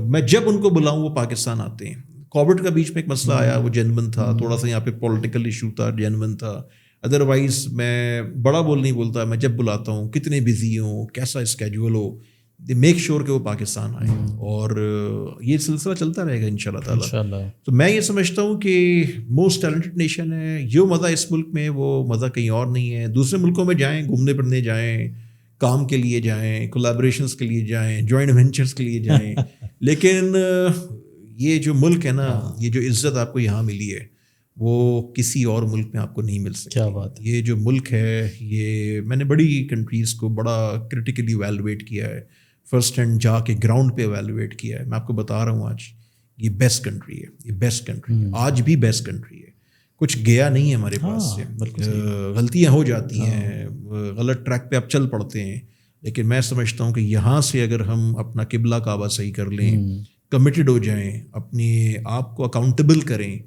میں جب ان کو بلاؤں وہ پاکستان آتے ہیں. کووڈ کا بیچ میں ایک مسئلہ آیا, وہ جینون تھا, تھوڑا سا یہاں پہ پولیٹیکل ایشو تھا, جینون تھا. ادروائز میں بڑا بول نہیں بولتا, میں جب بلاتا ہوں کتنے بزی ہوں, کیسا schedule who, they make sure کہ وہ پاکستان آئیں. اور یہ سلسلہ چلتا رہے گا ان شاء اللہ تعالیٰ. تو میں یہ سمجھتا ہوں کہ موسٹ ٹیلنٹڈ نیشن ہے. جو مزہ اس ملک میں وہ مزہ کہیں اور نہیں ہے. دوسرے ملکوں میں جائیں, گھومنے پھرنے جائیں, کام کے لیے جائیں, کولیبریشنس کے لیے جائیں, جوائنٹ وینچرس کے لیے جائیں, لیکن یہ جو ملک ہے نا, یہ جو عزت آپ کو یہاں ملی ہے وہ کسی اور ملک میں آپ کو نہیں مل سکتی. کیا بات. یہ جو ملک ہے, یہ میں نے بڑی کنٹریز کو بڑا کرٹیکلی ایویلویٹ کیا ہے, فرسٹ ہینڈ جا کے گراؤنڈ پہ ایویلویٹ کیا ہے. میں آپ کو بتا رہا ہوں آج یہ بیسٹ کنٹری ہے, یہ بیسٹ کنٹری ہے, آج بھی بیسٹ کنٹری ہے. کچھ گیا نہیں ہے ہمارے پاس سے. غلطیاں ہو جاتی ہیں, غلط ٹریک پہ آپ چل پڑتے ہیں, لیکن میں سمجھتا ہوں کہ یہاں سے اگر ہم اپنا قبلہ کعبہ صحیح کر لیں, کمیٹڈ ہو جائیں, اپنے آپ کو اکاؤنٹیبل کریں,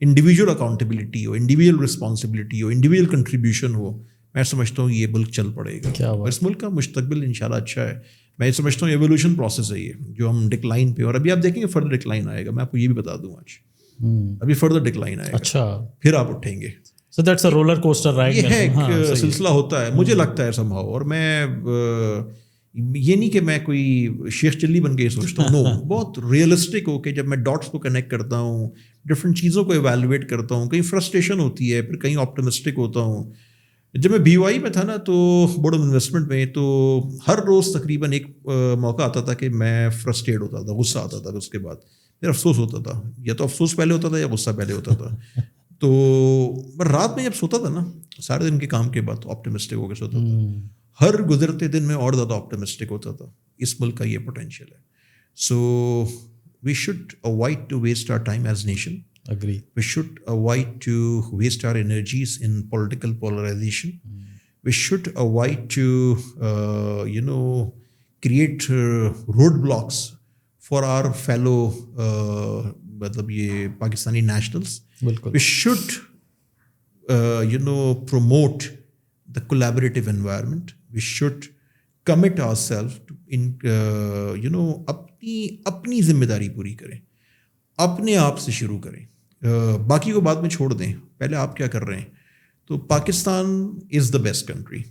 انڈیویجول اکاؤنٹیبلٹی ہو, انڈیویجول رسپانسبلٹی ہو, انڈیویجول کنٹریبیوشن ہو, میں سمجھتا ہوں یہ ملک چل پڑے گا. اس ملک کا مستقبل انشاءاللہ اچھا ہے. میں یہ سمجھتا ہوں ایولیوشن پروسیس ہے یہ, جو ہم ڈکلائن پہ, اور ابھی آپ دیکھیں گے فردر ڈکلائن آئے گا. میں آپ کو یہ بھی بتا دوں آج, ابھی فردر ڈکلائن آئے گا. اچھا, پھر آپ اٹھیں گے. So that's a roller coaster ride. یہ ہے ایک سلسلہ ہوتا ہے, مجھے لگتا ہے somehow. اور میں یہ نہیں کہ میں کوئی شیخ چلی بن کے سوچتا ہوں, نو, بہت ریئلسٹک ہو کے جب میں ڈاٹس کو کنیکٹ کرتا ہوں, ڈفرینٹ چیزوں کو ایویلویٹ کرتا ہوں, کہیں فرسٹریشن ہوتی ہے, پھر کہیں آپٹمسٹک ہوتا ہوں. جب میں بی وائی میں تھا نا, تو بورڈ آف انویسٹمنٹ میں, تو ہر روز تقریباً ایک موقع آتا تھا کہ میں فرسٹریٹ ہوتا تھا, غصہ آتا تھا. اس کے بعد پھر افسوس ہوتا تھا, یا تو افسوس پہلے ہوتا تھا یا غصہ پہلے ہوتا تھا. تو رات میں جب سوتا تھا نا, سارے دن کے کام کے بعد آپٹمسٹک ہو کے سوتا تھا. ہر گزرتے دن میں اور زیادہ آپٹمسٹک ہوتا تھا. اس ملک کا یہ پوٹینشیل ہے. So we should avoid to waste our time as nation. Agree. We should avoid to waste our energies in political polarization. We should avoid to, create roadblocks for our fellow, matlab ye Pakistani nationals. بالکل. We should, promote the collaborative environment. We should commit ourselves to, اپنی ذمہ داری پوری کریں, اپنے آپ سے شروع کریں, باقی کو بعد میں چھوڑ دیں, پہلے آپ کیا کر رہے ہیں. تو Pakistan is the best country.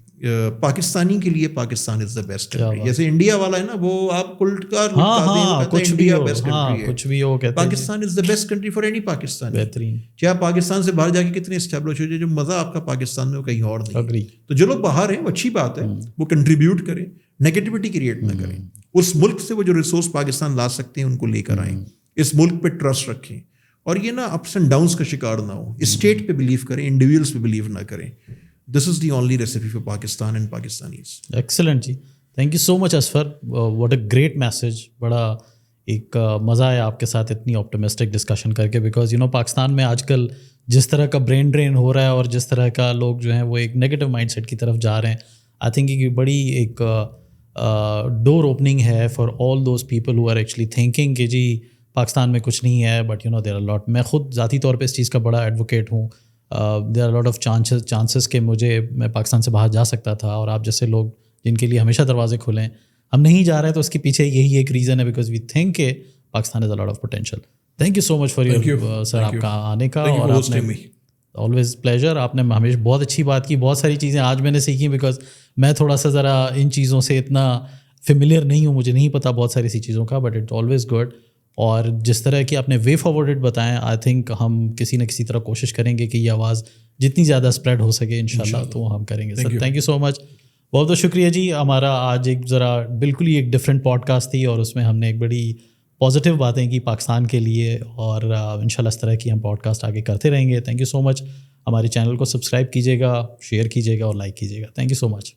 Pakistani کے لیے Pakistan is the best country. جیسے انڈیا والا ہے نا, وہ آپ الٹ کا انڈیا بیسٹ کنٹری ہے, Pakistan is the best country for any Pakistani. بہترین. چاہے آپ پاکستان سے باہر جا کے کتنے اسٹیبلش ہو جائے, جو مزہ آپ کا پاکستان میں وہ کہیں اور نہیں. تو جو لوگ باہر ہیں وہ اچھی بات ہے, وہ کنٹریبیوٹ کریں, نیگیٹیوٹی کریٹ نہ کریں. اس ملک سے وہ جو ریسورس پاکستان لا سکتے ہیں ان کو لے کر آئیں. اس ملک پہ ٹرسٹ رکھیں, اور یہ نا اپس اینڈ ڈاؤنس کا شکار نہ ہو. اسٹیٹ پہ بلیو کریں, انڈیویجولس پہ بلیو نہ کریں. This is the only recipe for Pakistan and Pakistanis. Excellent ji, thank you so much Asfar, what a great message. بڑا ایک مزہ ہے آپ کے ساتھ اتنی آپٹمسٹک ڈسکشن کر کے, بیکاز پاکستان میں آج کل جس طرح کا برین ڈرین ہو رہا ہے اور جس طرح کا لوگ جو ہیں وہ ایک نیگیٹو مائنڈ سیٹ کی طرف جا رہے ہیں, آئی تھنک یہ بڑی ایک ڈور اوپننگ ہے for all those people who are actually thinking کہ جی پاکستان میں کچھ نہیں ہے, بٹ دیر آر لاٹ. میں خود ذاتی طور پہ اس چیز کا بڑا ایڈوکیٹ ہوں. There are lot of chances کہ میں پاکستان سے باہر جا سکتا تھا, اور آپ جیسے لوگ جن کے لیے ہمیشہ دروازے کھلیں, ہم نہیں جا رہے, تو اس کے پیچھے یہی ایک ریزن ہے, بیکاز وی تھنک کہ Pakistan is a lot of potential. Thank you so much for your sir آپ کا آنے کا, اور آپ نے آلویز پلیجر. آپ نے ہمیشہ بہت اچھی بات کی, بہت ساری چیزیں آج میں نے سیکھی, بیکاز میں تھوڑا سا ذرا ان چیزوں سے اتنا فیملیئر نہیں ہوں, مجھے نہیں پتا بہت ساری سی چیزوں کا, بٹ اٹس آلویز گڈ. اور جس طرح کی آپ نے وے فارورڈ بتائیں, آئی تھنک ہم کسی نہ کسی طرح کوشش کریں گے کہ یہ آواز جتنی زیادہ اسپریڈ ہو سکے انشاءاللہ تو ہم کریں گے. سر تھینک یو سو مچ. بہت بہت شکریہ جی. ہمارا آج ایک ذرا بالکل ہی ایک ڈفرینٹ پوڈ کاسٹ تھی اور اس میں ہم نے ایک بڑی پازیٹیو باتیں کی پاکستان کے لیے, اور انشاءاللہ اس طرح کی ہم پوڈ کاسٹ آگے کرتے رہیں گے. تھینک یو سو مچ. ہمارے چینل کو سبسکرائب کیجیے گا, شیئر کیجیے گا اور لائک کیجیے گا. Thank you so much.